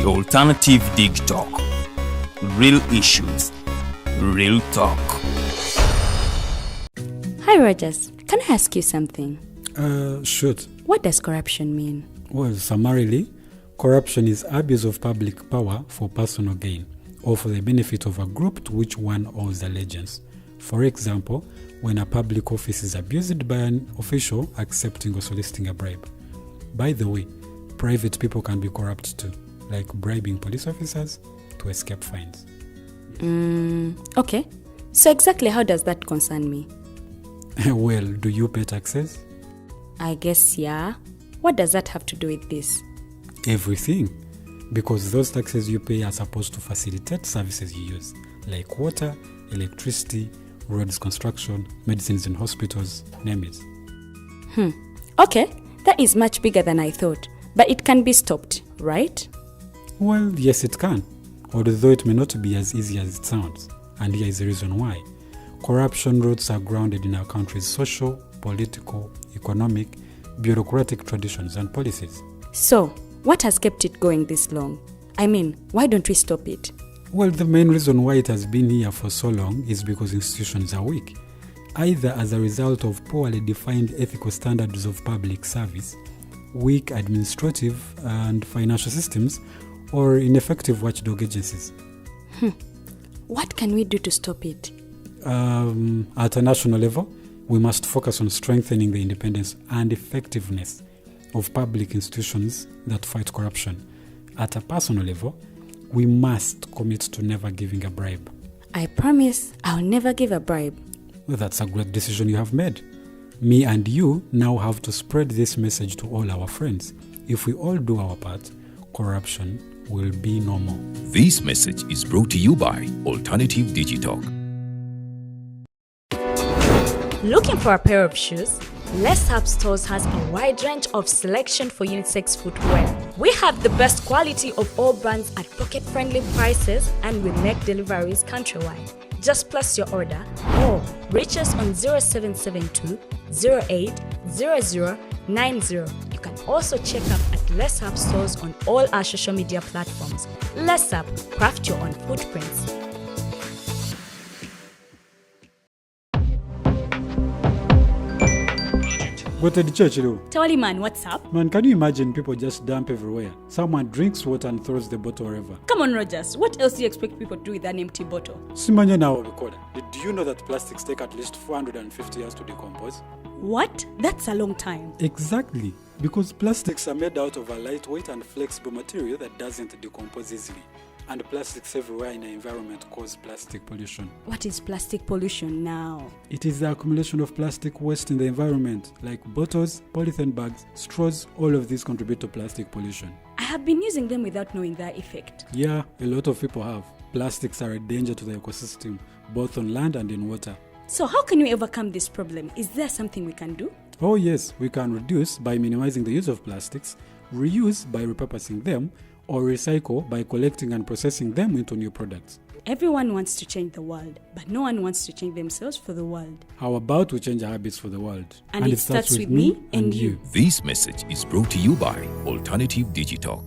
The alternative Digitalk. Real issues, real talk. Hi Rogers, can I ask you something? Shoot. What does corruption mean? Well, summarily, corruption is abuse of public power for personal gain or for the benefit of a group to which one owes allegiance. For example, when a public office is abused by an official accepting or soliciting a bribe. By the way, private people can be corrupt too, like bribing police officers to escape fines. Okay. So exactly how does that concern me? Well, do you pay taxes? I guess, yeah. What does that have to do with this? Everything. Because those taxes you pay are supposed to facilitate services you use, like water, electricity, roads construction, medicines in hospitals, name it. Okay, that is much bigger than I thought. But it can be stopped, right? Well, yes it can, although it may not be as easy as it sounds. And here is the reason why. Corruption roots are grounded in our country's social, political, economic, bureaucratic traditions and policies. So, what has kept it going this long? I mean, why don't we stop it? Well, the main reason why it has been here for so long is because institutions are weak, either as a result of poorly defined ethical standards of public service, weak administrative and financial systems, or ineffective watchdog agencies. What can we do to stop it? At a national level, we must focus on strengthening the independence and effectiveness of public institutions that fight corruption. At a personal level, we must commit to never giving a bribe. I promise I'll never give a bribe. Well, that's a great decision you have made. Me and you now have to spread this message to all our friends. If we all do our part, corruption will be no more. This message is brought to you by Alternative Digitalk. Looking for a pair of shoes? Let's Up Stores has a wide range of selection for unisex footwear. We have the best quality of all brands at pocket-friendly prices and we make deliveries countrywide. Just place your order or reach us on 0772 08 0090. You can also check up at Let's Up Stores on all our social media platforms. Let's Up, craft your own footprints. What the church do? Tawali man, what's up? Man, can you imagine people just dump everywhere? Someone drinks water and throws the bottle wherever. Come on, Rogers. What else do you expect people to do with an empty bottle? Simanya now, recorder. Did you know that plastics take at least 450 years to decompose? What? That's a long time. Exactly. Because plastics are made out of a lightweight and flexible material that doesn't decompose easily. And plastics everywhere in the environment cause plastic pollution. What is plastic pollution now? It is the accumulation of plastic waste in the environment, like bottles, polythene bags, straws. All of these contribute to plastic pollution. I have been using them without knowing their effect. Yeah, a lot of people have. Plastics are a danger to the ecosystem, both on land and in water. So how can we overcome this problem? Is there something we can do? Oh yes, we can reduce by minimizing the use of plastics, reuse by repurposing them, or recycle by collecting and processing them into new products. Everyone wants to change the world, but no one wants to change themselves for the world. How about we change our habits for the world? And it starts with me and you. This message is brought to you by Alternative Digitalk.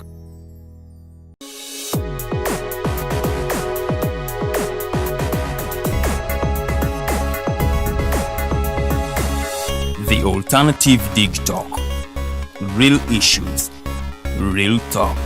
The Alternative Digitalk. Real issues, real talk.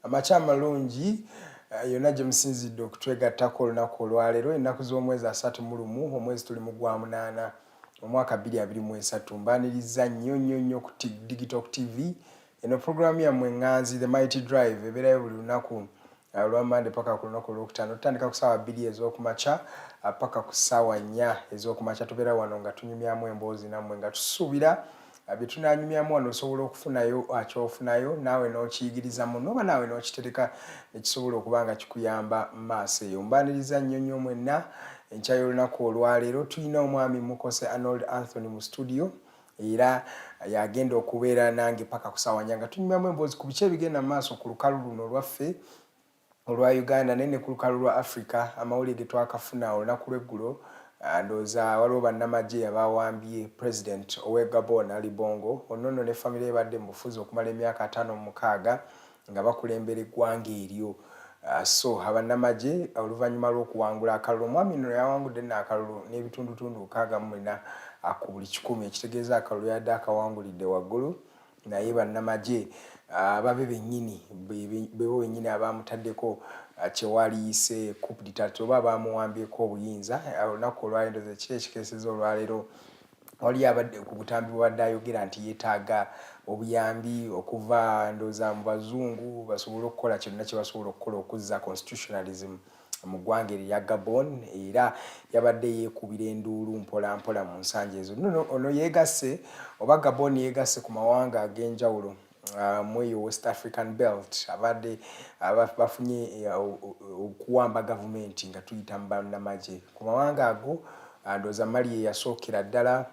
Amacha malungi yonna gye musinzidde okutwegattako olunaku olwaleero ennaku z'omwezi 31 omwezi tuli mu gwa 8 omwaka 2023 mbaaniriza nnyo ku Digitalk TV eno programu yammwe ŋŋanzi The Mighty Drive ebeerayo buli lunaku olwa Monday paka ku lunaku olwokutaano tutandika ku ssaawa 2 ez'okumakya paka ku ssaawa 4 ez'okumakya tubeera wano nga tunyumyamu emboozi nammwe nga tusuubira byetunanyumyamu wano osobola okufunayo akyofunayo naawe n'okiyigiriza muno oba naawe n'okitereka ekisobola okuba nga kikuyamba mu maaso eyo. Mbaniriza nnyo mwenna enkya y'olunaku olwaleero tulina omwami Mukose Arnold Anthony mu studio era yagenda okubeera nange paka kusawanya nga tunyumamu emboozi ku biki ebigenda mu maaso ku lukalu luno lwaffe olwa Uganda nene ku lukalu lwa Africa. Amawulire ge twakafuna olunaku lw'eggulo ndowooza waliwo bannamagye abawambye president ow'e Gabon Ali Bongo onnono ne famire ebadde mu bufuzi okumala emyaka 56 nga bakulembera eggwanga eryo. So abannamagye oluvannyuma lw'okuwangula akalulu omwami nno yawangudde n'akalulu n'ebitundutundu 64 ku buli 100 ekitegeeza akalulu yadde akawangulidde waggulu naye bannamagye ababe bennyini bebo bennyini abamutaddeko kyewaliyise coup d'etat oba bamuwambyeko obuyinza olunaku olwaleero kiri ekikeeseza olwaleero wali abadde ku butambi bwabadde ayogera nti yeetaaga obuyambi okuva ndowooza mu bazungu basobole okukola kyonna kye basobola okukola okuzza constitutionalism mu ggwanga erya Gabon era yabadde yeekubira enduulu mpola mpola mu nsanja ezo. Ono yeegasse oba Gabon yeegasse ku mawanga ag'enjawulo mweyo West African Belt abadde bafunye okuwamba gavumenti nga tuyita mu bannamagye ku mawanga ago. Ndowooza Mali ye yasookera ddala,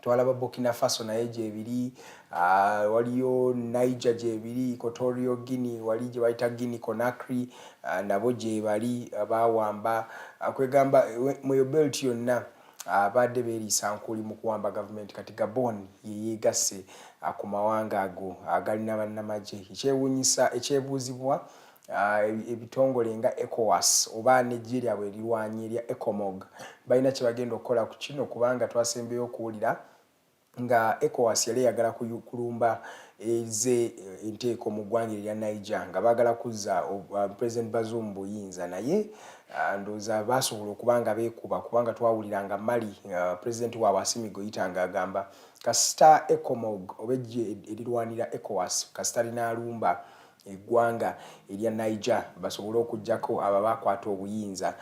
twalaba Burkina Faso naye gyebiri, waliyo Niger gyebiri, Equatorial Guinea wali gye bayita Guinea Conakry nabo gyebali abawamba kwegamba mweyo belt yonna abadde beeriisa nkuli mu kuwamba gavumenti. Kati Gabon yeyeegasse ku mawanga ago agalina bannamagye. Ekyewuunyisa ekyebuuzibwa ebitongole nga ECOWAS oba Nigeria bwe lirwanya erya ECOMOG balina kye bagenda okukola ku kino kubanga twasembeyo okuwulira nga ECOWAS yali eyagala kulumba eze enteeko mu ggwanga erya Niger nga baagala kuzza President Bazoum buyinza naye ndowooza baasobola okuba nga beekuba kubanga twawuliranga Mali President waabwe Assimi Goïta ng'agamba kasita ECOMOG oba eggye erirwanira ECOWAS kasita linaalumba eggwanga erya Niger basobole okuggyako abo bakwata obuyinza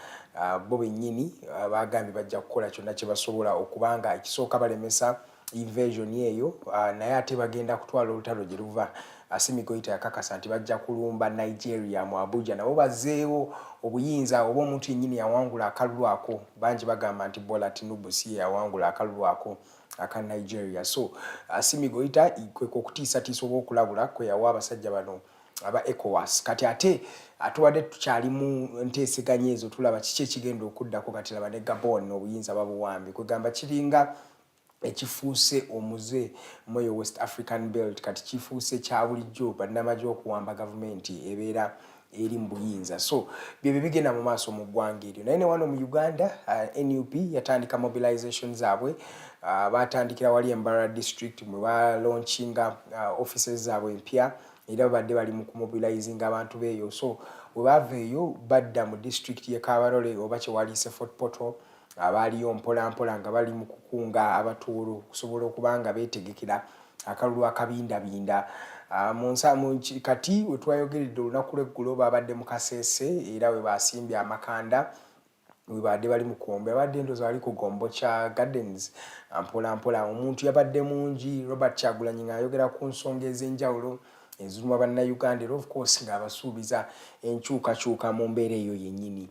bo bennyini bagambye bajja kukola kyonna kye basobola okubanga ekisooka balemesa invasion eyo naye ate bagenda kutwala olutalo gye luva. Assimi Goïta yakakasa nti bajja kulumba Nigeria mu Abuja nabo bazzeewo obuyinza oba omuntu yennyini yawangula akalulu ako bangi bagamba nti Bola Tinubu si yawangula akalulu ako aka Nigeria. So Assimi Goïta kwe okutiisatiisa oba okulabula kwe yawa abasajja bano aba ECOWAS. Kati ate atuwadde tukyali mu nteeseganya ezo tulaba kiki ekigenda okuddako kati laba ne Gabon obuyinza babuwambi kwegamba kiringa ekifuuse omuze mweyo West African Belt kati kifuuse kya bulijjo bannamagye okuwamba gavumenti ebeera eri mu buyinza. So bye bigenda mu maaso mu ggwanga eryo naye ne wano mu Uganda NUP yatandika mobilization zaabwe batandikira wali Mbarara district mwe balaunchinga offices zaabwe empya era babadde bali mu kumobilizing abantu beeyo. So we baveeyo badda mu district ye Kabarole oba kyewaliise Fort Portal abaaliyo mpola nga bali mu kukunga abatuulu okusobola okuba nga beetegekera akalulu akabindabinda. Kati we twayogeredde olunaku lw'eggulo babadde mu Kasese era we basimbye amakanda we badde bali mu Kombe abadde ndowooza bali ku Gombocha Gardens mpola omuntu yabadde mungi Robert Kyagulanyi ng'ayogera ku nsonga ez'enjawulo eziruma bannayuganda era of course ng'abasuubiza enkyukakyuka mu mbeera eyo yennyini.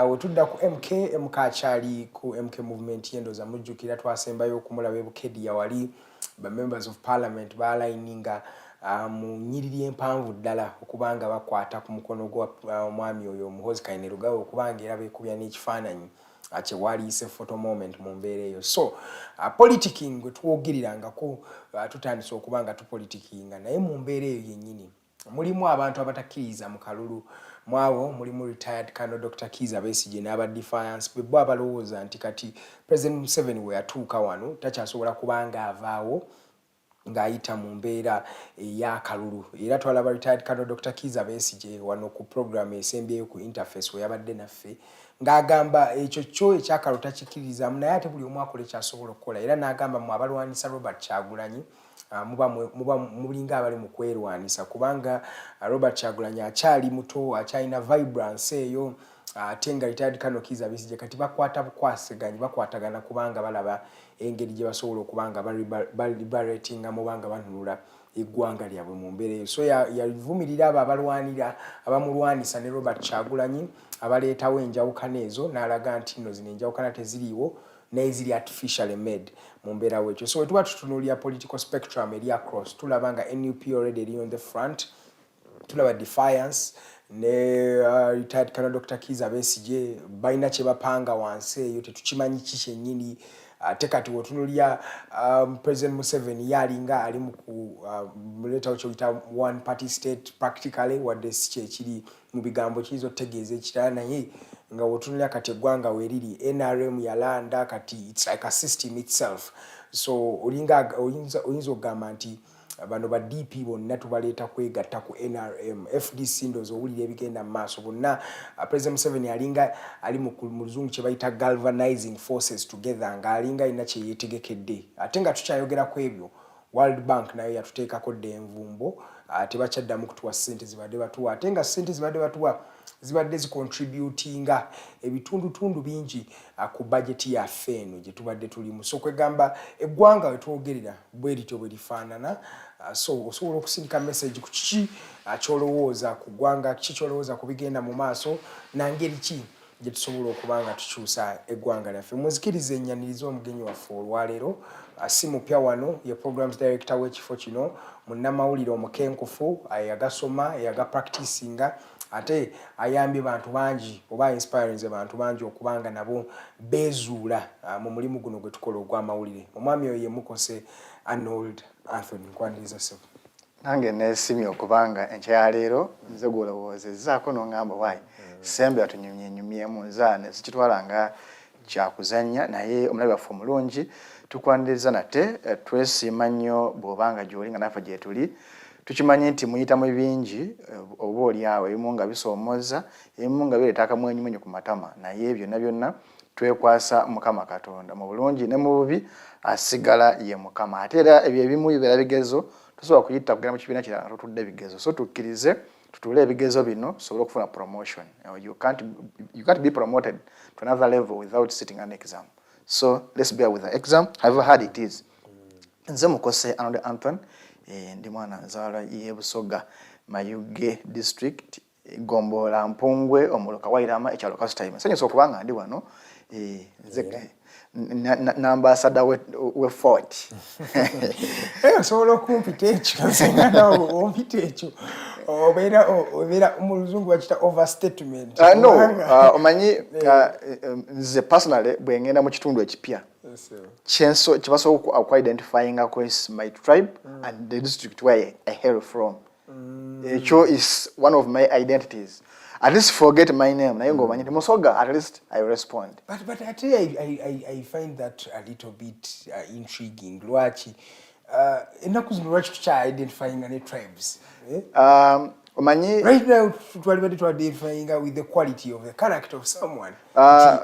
Wetudda ku MK akyali ku MK movement yendooza mujjukira twasembayo okumulaba e Bukedya wali ba members of parliament balayininga mu nnyiriri empanvu ddala okubanga bakwata ku mukono gwa omwami oyo Muhoozi Kainerugaba okubanga era beekubya n'ekifaananyi kyewaliise photo moment mu mbeera eyo. So politicking gwe twogerirangako tutandise okuba nga tupolitikinga naye mu mbeera eyo yennyini mulimu abantu abatakkiriza mu kalulu mwabo mulimu retired Colonel Dr. Kiza Besigye n'aba Defiance bwe abalowooza nti kati President Museveni we yatuuka wano takyasobola kubanga avaawo ng'ayita mu mbeera ey'akalulu era twalaba retired Colonel Dr. Kiza Besigye wano ku program esembyeyo ku interface we yabadde naffe ng'agamba ekyo kyo ekyakalulu takikkirizamu naye ate buli omu akola ekyasobola okukola era n'agamba mu abalwanisa Robert Kyagulanyi muba mulinga abali mu kwerwanisa kubanga Robert Kyagulanyi akyali muto akyalina vibrance eyo Tenga retired Kano Kiza Besigye kati bakwata bukwasaganya bakwatagana kubanga balaba engeri gye basobola okubanga liberating amubanga banunula eggwanga lyabwe mu mbeera so yavumirira abalwanira abamulwanisa ne Robert Kyagulanyi abaleetawo enjawukana ezo n'alaga nti nno zino enjawukana teziriiwo neziri artificially made mu mbeera wekyo so wetuba tutunuulira political spectrum eri across tulaba nga NUP already eri on the front tulaba Defiance ne retired Colonel Dr. Kiza Besigye balina kye bapanga wansi eyo tetukimanyi kikyennyini ate kati wotunuulira President Museveni yalinga ali mu muleta ky'oyita one party state practically wadde si kyekiri mu bigambo kizo tegeeza ekirala naye nga wotunuulira kati eggwanga weeriri NRM yalanda kati it's like a system itself so oyinza okugamba nti bano ba DP bonna tubaleeta kwegatta ku NRM FDC ndozo owulira ebigenda mu maaso bonna President Museveni alinga ali mu luzungu kye bayita galvanizing forces together nga alinga alina kye yeetegekedde ate nga tukyayogera ku ebyo World Bank nayo yatuteekako dde envumbo tebakyaddamu kutuwa ssente zibadde batuwa ate nga ssente zibadde batuwa zibadde zicontributinga ebitundutundu bingi ku budget yaffe eno gye tubadde tulimu so kwegamba eggwanga wetwogerera bwe lityo bwe lifaanana so osobola okusindika message ku kiki kyolowooza ku ggwanga kiki kyolowooza ku bigenda mu maaso nangeri ki gye tusobola okubanga tukyusa eggwanga lyaffe muzikirize ennyaniriza omugenyi waffe olwaleero si mupya wano ye programs director w'ekifo kino Munnamawulire omukenkufu ayagasoma practicinga ate ayambye bantu bangi oba inspiring bantu bangi okubanga nabo bezuula mu mulimu guno gwe tukola ogw'amawulire omwami oyo ye Mukose Arnold Anthony nkwaniriza sebo nange nesimye okubanga enkyaleero nze gwolowoozezaako n'ongamba waayi sembe atunyumyenyumyemu nzaane sikitwala nga kyakuzannya naye omulabi waffe omulungi tukwaniriza nate twesiima nnyo bw'obanga gy'oli nga naffe gye tuli tukimanyi nti muyitamu bingi oba oli awo ebimu nga bisoomooza ebimu nga bireeta akamwenyumwenyu ku matama naye byonna byonna twekwasa Mukama Katonda mu bulungi ne mu bubi asigala ye Mukama ate era ebyo ebimu bibeera bigezo tusobola kuyita kugenda mu kibiina kirala tutudde ebigezo so tukkirize tutule ebigezo bino tusobole okufuna promotion you can't be promoted to another level without sitting an exam so let's bear with the exam however hard it is nze Mukose Arnold Anthony ndi mwana nzaalwa ye Busoga Mayuge district Gombola Mpungwe Omuluka Wairama ekyalo Kasitayime nsanyusa okubanga ndi wano nze n'ambasada we fort osobola okumpita ekyo nawe ompita ekyo obeera mu luzungu bakita overstatement no omanyi nze personally bwe ngenda mu kitundu ekipya kibasobola oku-identifying as my tribe and the district where I hail from ekyo is one of my identities. At least forget my name. Na yongo manyite Musoga. At least I respond. But I find that a little bit intriguing. Lwachi, enaku zino lwachi tucha identifying any tribes. Right now, to identifying with the quality of the character of someone.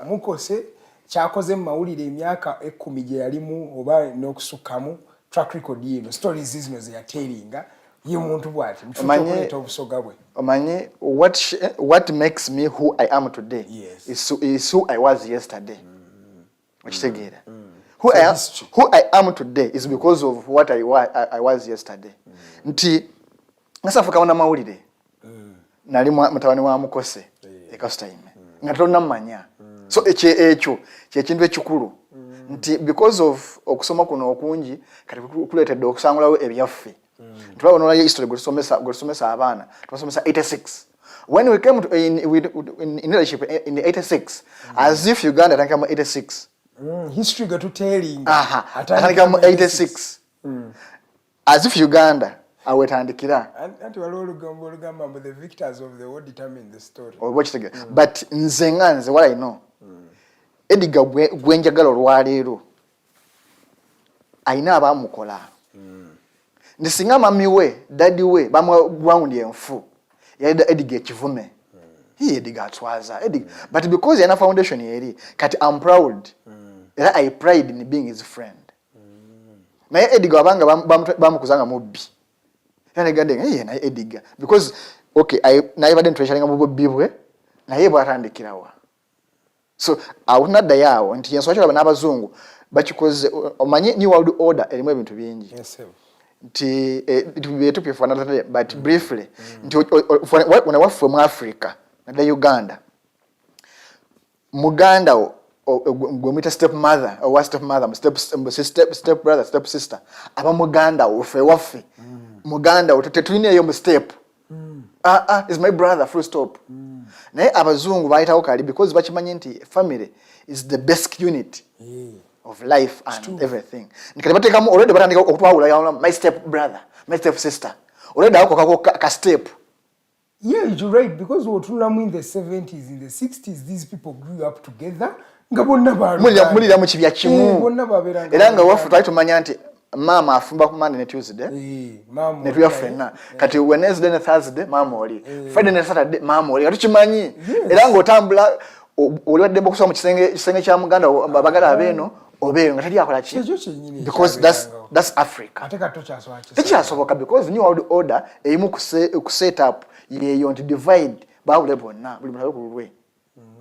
Mukose kyakoze Mawulire emyaka 10 gye yalimu oba n'okusukamu track record yino stories zino ze yatelinga. Omanyi, what makes me who I am today is who I was yesterday. Who I am today is because of what I was yesterday. Nti nasafuka Munnamawulire nali mutabani wa Mukose Kasitayime nga tonna mmanya so ekyo kintu ekikulu nti because of okusoma kuno okungi kati kuleetedde okusangulawo ebyaffe. Twabona history gusomesa abana twasomesa 86 when we came to in leadership in 86 as if Uganda atakama 86 history got to telling atakama 86 as if Uganda awetandikira anti walugamba but the victors of the war determine the story but nze what I know ediga gwenjagala olwaleero aina abamukola Nisinga mami we, daddy we, bamwa gwaundi enfu. Ya ediga kivume. He ediga atwaza. But because yana foundation yeri, kati I'm proud. I pride in being his friend. Na ediga abanga bamukuzanga mubi. Yana gade na ediga because okay, I na even treasuring mu bibwe naye bwatandikirawa so awunaddayo awo nti ensonga kyolaba n'abazungu bakikoze omanyi new world order erimu ebintu bingi nti it will be a topic for another day but briefly nti waffe mu Africa naddala Uganda muganda gwemuyita step mother or step mother step brother step sister aba muganda waffe muganda tetulinayo mu step is my brother full stop naye abazungu bayitawo kali because bakimanyi nti family is the best unit of life and everything nikati batekamu already batandika okutwawula my step brother my step sister already ako ka step. Yeah, you're right, because otulamu in the 70s, in the 60s, these people grew up together. Mulira mu kibya kimu. Era nga wafu twali tumanya nti mama afumba ku Monday ne Tuesday. Ne tuya fenna. Kati Wednesday ne Thursday mama oli. Friday ne Saturday mama oli. Atukimanyi. Era nga otambula oli wadde bokusa mu kisenge kya muganda bagala abeno obeyo nga tali akola ki. Because that's Africa. Ateka tochasoa. Tekyasoboka because new world order eyimu ku set up yeyo nti divide bawule bonna buli muntu kulwe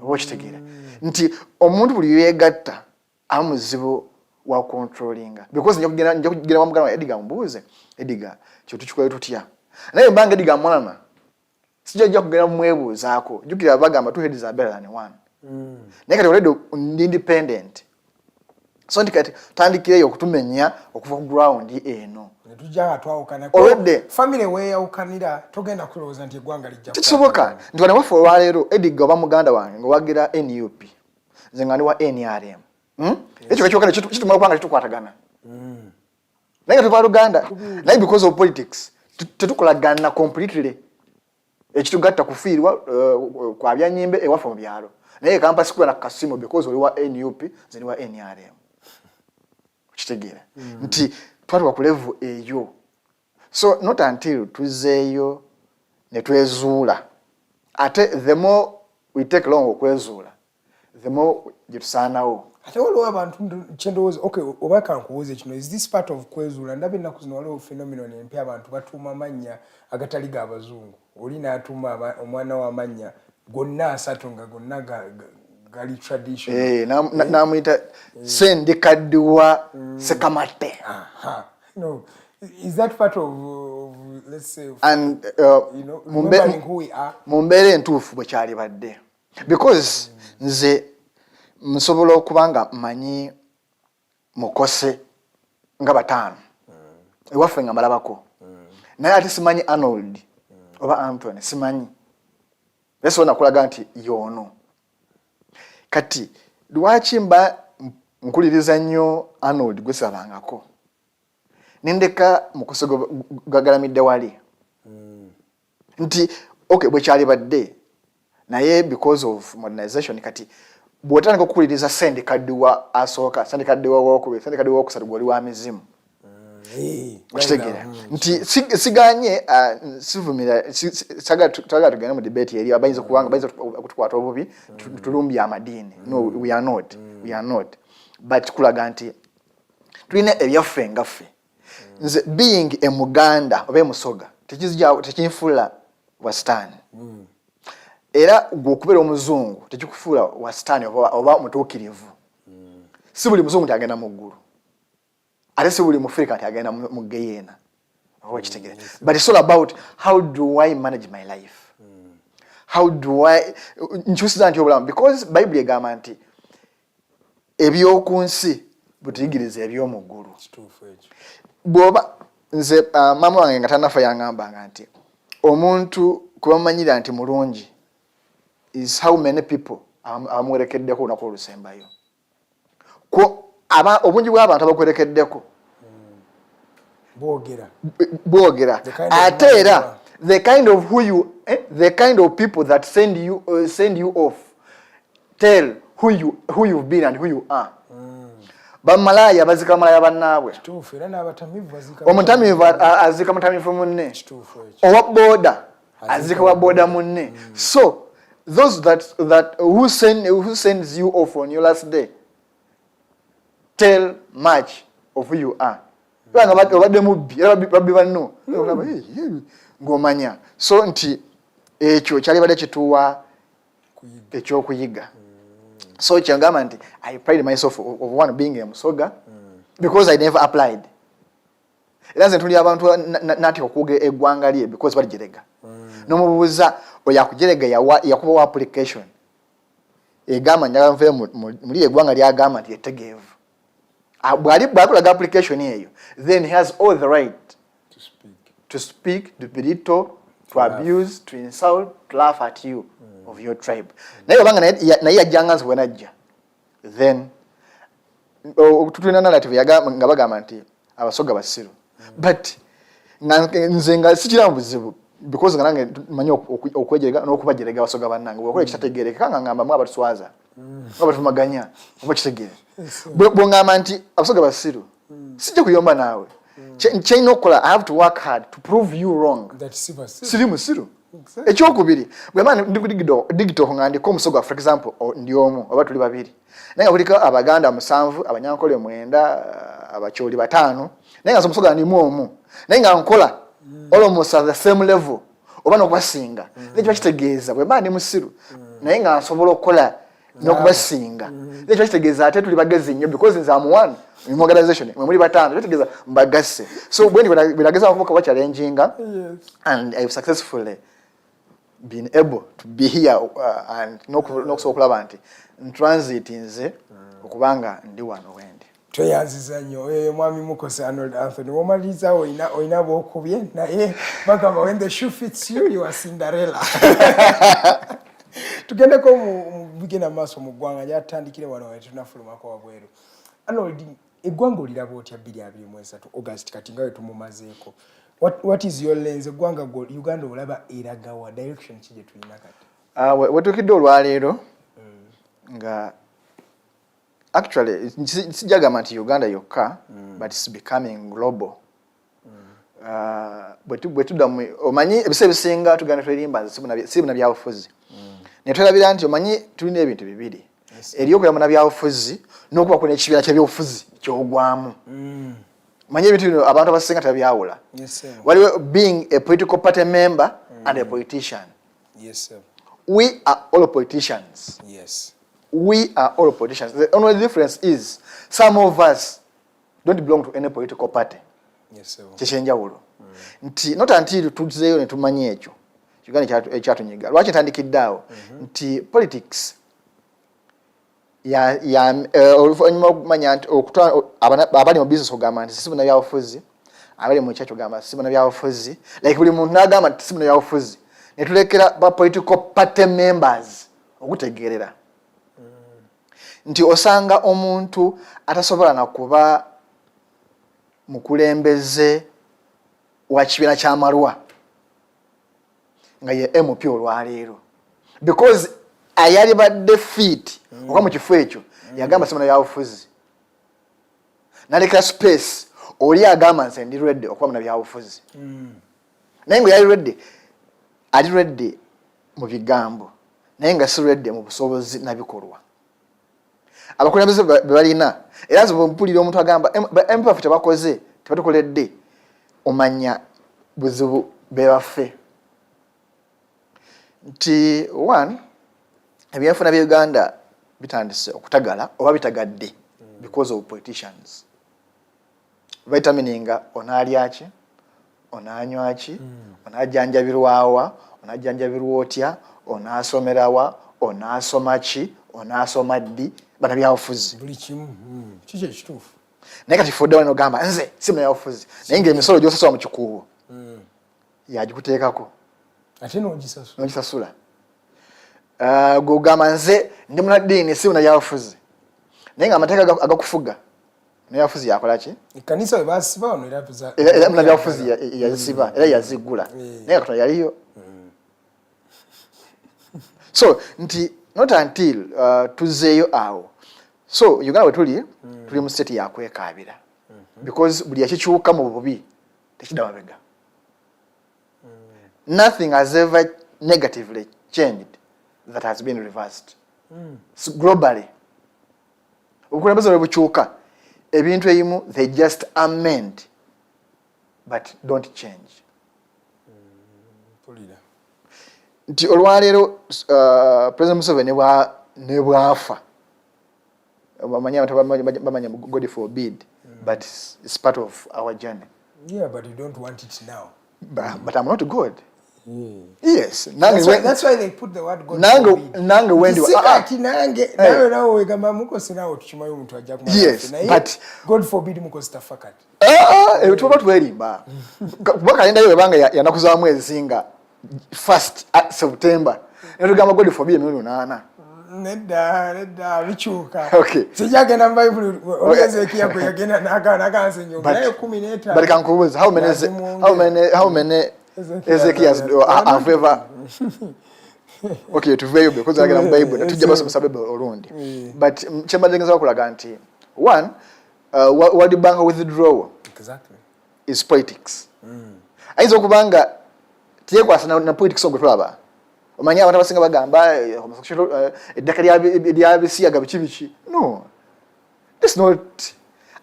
okitegera nti omuntu buli yegatta amuzibu wa controlling because njo kugira bamugana wa Edgar mbuze Edgar kyo tukikoye tutya naye mbanga Edgar mwana sijja kugera mwebuzaako jukira bagamba two heads are better than one naye kati already independent so ndikati tandikireyo okutumenya okuva ku ground eno netujja twawukana family we yawukanira togenda kuloza nti ggwanga lijja kisoboka ndwana wafu olwaleero Edgar oba muganda wange ngowagira NUP nze ngani wa NRM ekyo kakyokana kituma okubanga tukwatagana naye tuva Luganda naye because of politics tetukolagana completely ekitugatta kufiirwa kwa byanyimbe ewafu mu byalo naye campus kula na kasimo because oli wa NUP nze ni wa NRM kitegera nti twatwa ku level eyo so not until tuzeeyo ne twezuula ate the more we take long okwezuula the more gitusaanawo ate waliwo abantu kyendowooza okay obaka nkubuuze kino is this part of kwezuula ndaba ennaku zino waliwo phenomenon empya abantu batuuma amannya agatali ga bazungu oli n'atuuma omwana w'amannya gonna asatu nga gonna gali traditional namuyita sendikaddiwa sekamate no is that part of let's say and you know remembering who we are mumbere entuufu bwe kyali badde because nze nsobola okubanga manyi Mukose nga batano ewaffe nga malabako naye ate simanyi Arnold oba Anthony simanyi leso nakulaga nti yono kati lwaki mba nkuliriza nnyo Arnold gwesabangako nindeka Mukose gagalamidde wali nti okay bwe kyali badde naye because of modernization kati bwotandika okukuliriza sendikaddiwa asooka sendikaddiwa wokubiri sendikaddiwa wokusatu gwoli wa mizimu okitegera nti siganye sivumira saga tugenda mu debate eri abayinza kubanga bayinza okutukwata obubi tulumbya amadiini no we are not but kulaga nti tulina ebyaffe ngaffe nze being a Muganda oba Musoga tekinfuula wasitaani era gw'okubeera omuzungu tekikufuula wasitaani oba mutuukirivu si buli muzungu tyagenda mu ggulu ate si buli Mufirika tyagenda mu geyeena oba kitegere but it's all about how do I manage my life how do I nkyusiza nti obulamu because Bible egamba nti ebyoku nsi butuyigiriza eby'omu ggulu bw'oba nze maama wange nga tannafa yangambanga nti omuntu kubamanyira nti mulungi is how many people abamuwerekeddeko olunaku olusembayo obungi bw'abantu abakwerekeddeko bwogera ate era the kind of people that send you off tell who you've been and who you are bamalaya bazika bamalaya bannaabwe omutamivu azika mutamivu munne owa boda azika wa boda munne so those that who sends you off on your last day tell much of who you are banga obadde mubbi era babbi banno ng'omanya so nti ekyo kyali badde kituwa ekyokuyiga. So kyangamba nti I pride myself of one being a Musoga because I never applied. Era nze tuli abantu nati okuga eggwanga lye because baligirega. Nomubuuza oyo akugerega yakubawo application. Egamba njagala nve muli eggwanga lyagamba nti yetegeevu. Bw'akulaga application eyo, then he has all the right to speak, to belittle, to abuse, to insult, to laugh at you of your tribe. Naye obanga naye yajjanga nze bwenajja, then tulina narrative nga bagamba nti Abasoga basiru. But nze nga sikira buzibu because nga nange manyi okwejerega n'okubajerega Abasoga bannange bw'okola ekitategeereka kanga ngamba mu abatuswaza abatumaganya oba kitegere bw'ongamba nti Abasoga basiru sijja kuyomba naawe kyalina okukola. I have to work hard to prove you wrong. Siri musiru. Ekyokubiri bwema ndi ku Digitalk nga ndiko Omusoga for example ndi omu oba tuli babiri naye buliko Abaganda 7 Abanyankole 9 Abakyoli 5 naye nga Omusoga ndi omu naye nga nkola almost at the same level oba n'okubasinga nekyo kitegeeza bwema ndi musiru naye nga nsobola okukola n'okubasinga nekyo kitegeeza ate tuli bagezi nnyo because nze am one in organization mwe muri 5 kitegeeza mbagase. So bwendi birageza okuba challenging and I've successfully been able to be here and nokusobola nti transit nze okubanga ndi wano wendi. Tweyanziza nnyo Mwami Mukose Arnold Anthony womaliza oyina bwokubye naye bagamba when the shoe fits you you are Cinderella. Tugendeko mu bigenda maaso mu ggwanga lyatandikire wano wetu tunafulumako wabweru. Arnold, eggwanga oliraba otya 2023 August kati nga tumumazeeko. What is your lens? Eggwanga Uganda olaba eragawa direction kije tulina kati? Wetukidde olwaleero nga actually sijagamba nti Uganda yokka but it's becoming global. Bwetudda omanyi ebisa ebisinga tugenda twerimba sibuna byabufuzi. Netwalabira nti omanyi tulina ebintu bibiri. Eriyokulaba banabyabufuzi n'okuba kuna ekibiina ky'ebyobufuzi ky'ogwamu. Manyi ebintu bino abantu abasinga tabyawula. Waliwo being a political party member and a politician. Yes, sir. We are all politicians. Yes. We are all politicians. The only difference is some of us don't belong to any political party. Yes, sir. Kyekyenjawulo. Nti not until tuzeeyo ne tumanyi ekyo. Uganda ekyatunyiga. Lwaki ntandikiddeawo nti politics oluvannyuma okumanya nti abali mu business ogamba nti sibuna byabufuzi abali mu kyakyo ogamba sibuna byabufuzi like buli muntu n'agamba nti sibuna byabufuzi ne tulekera ba political party members okutegeerera nti osanga omuntu atasobola na kuba mukulembeze wa kibiina ky'amalwa nga ye MP olwaleero because ayali badde fit okwa mu kifo ekyo yagamba sibuna byabufuzi naleka space oli agamba nze ndi ready okuba mu byabufuzi naye nga yali ready mu bigambo naye nga si ready mu busobozi nabikolwa abakulembeze balina era nze bwempulira omuntu agamba MP tebakoze tebatukoledde omanya buzibu bebaffe nti one ebyenfuna bya Uganda bitandise okutagala oba bitagadde because of politicians. Vitamininga onaalya ki onanywa ki onajjanjabirwawa onajjanjabirwa otya onaasomerawa onaasoma ki onaasoma ddi banabyabufuzi buli kimu kiki ekituufu naye kati fudde wano ogamba nze sibuna byabufuzi naye ng'emisolo gy'osasula mu kikuubo yagikuteekako ate n'ogisasula gogamba nze ndi munaddiini sibuna byabufuzi naye nga amateeka agakufuga n'ebyabufuzi yakola ki ekkanisa basiba wano era munabyabufuzi yazisiba era yazigula naye Katonda yaliyo so nti not until tuzeeyo awo so Uganda bwe tuli mu state yakwekaabira because buli yakikyuka mu bubi tekidda mabega nothing has ever negatively changed that has been reversed so globally obukulembeze bwe bukyuka ebintu ebimu they just amend but don't change nti olwaleero President Museveni ne bwafa bamanya God forbid, but it's part of our journey. Yeah, but you don't want it now. But I'm not God. Yes. That's why they put the word God forbid. Yes, but God forbid Mukose tafakati. Tuba twerimba. Kuba kalenda yo ebanga yanakuzaamu ezinga 1st September. Netugamba God forbid emiliyoni 8. Nedda bichuka. Okay. Sijagenda Bible oyeze ekiyako yagenda nakanse nyonga nayo 15. But can kubuza how many Ezekiel's have ever okay tuveyo because agera mu Bible tujja basomesa Bible olundi. But kyembadengeza okulaga nti one what the bank withdrawal exactly is politics. Aizo kubanga tiyekwasa na politics ogutulaba. Omanya abantu abasinga bagamba homosexual eddaka lyabisiyaga bikibichi. No, that's not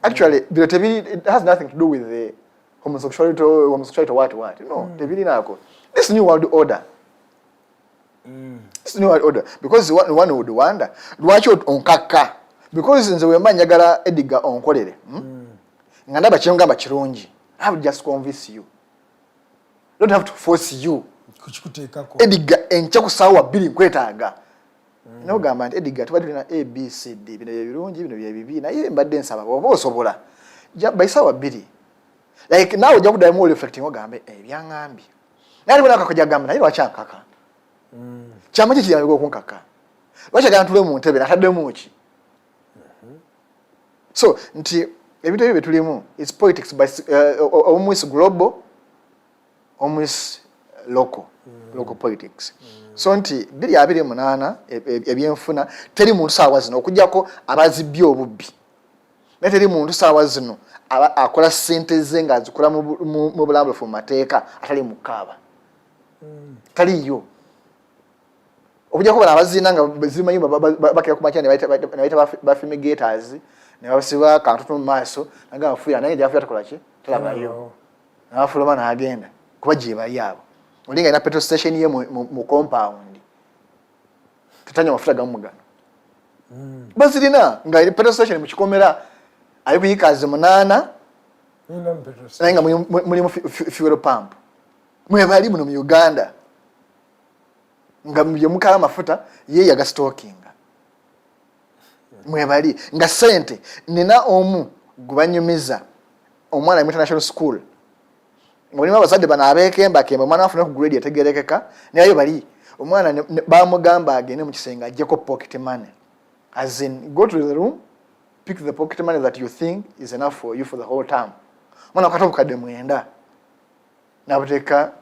actually it has nothing to do with the homosexuality what no tebiri nako. This new world order. This new world order because one would wonder lwaki onkaka because nze we manyagala Edgar onkolere ngandaba kyongamba kirungi. I have just convince you, don't have to force you kuchikuteekako Edgar encha kusawa 2 nkwetaaga no gamba nti Edgar tubadde na ABCD bino birungi bino bya bibi naye mbadde nsaba oba osobola baisawa 2 like now ojja kudamu all reflecting ogambe ebyangambi nali bona akakojja gamba naye lwachankaka kyamaji kiyago kunkaka lwachaga ntule mu ntebe nataddemu ki so nti ebintu ebyo tulimu it's politics by almost global almost local politics. So nti 228 ebyenfuna teri muntu saawa zino okujjako abazibye obubbi. Teri muntu saawa zino akola sente zenga azikola mu bulambulufu mateeka atali mukaaba. Taliyo. Okujjako bana abazina nga zimanyi bakira ku makyane baita ba fumigators ne basiba kantu mu maaso nga afuya naye jafu atakola ki talabayo. Afuluma na agenda kuba jiba yabo. Olinga ina petrol station ye mu compound. Tutanya mafuta gamugano. Bazirina nga ina petrol station mu kikomera ayi kuyikaze 8 ina petrol station. Nga muri fuel pump. Mwe bali mu Uganda. Nga mye mukala mafuta ye yaga stocking. Mwe bali nga sente nina omu gubanyumiza omwana mu international school. Mulima bazadde bana abekemba kemba mwana afuna ku grade yategerekeka nayo bali omwana bamugamba agene mu kisenga ajeko pocket money as in go to the room pick the pocket money that you think is enough for you for the whole term mwana akatobukadde mwenda nabuteka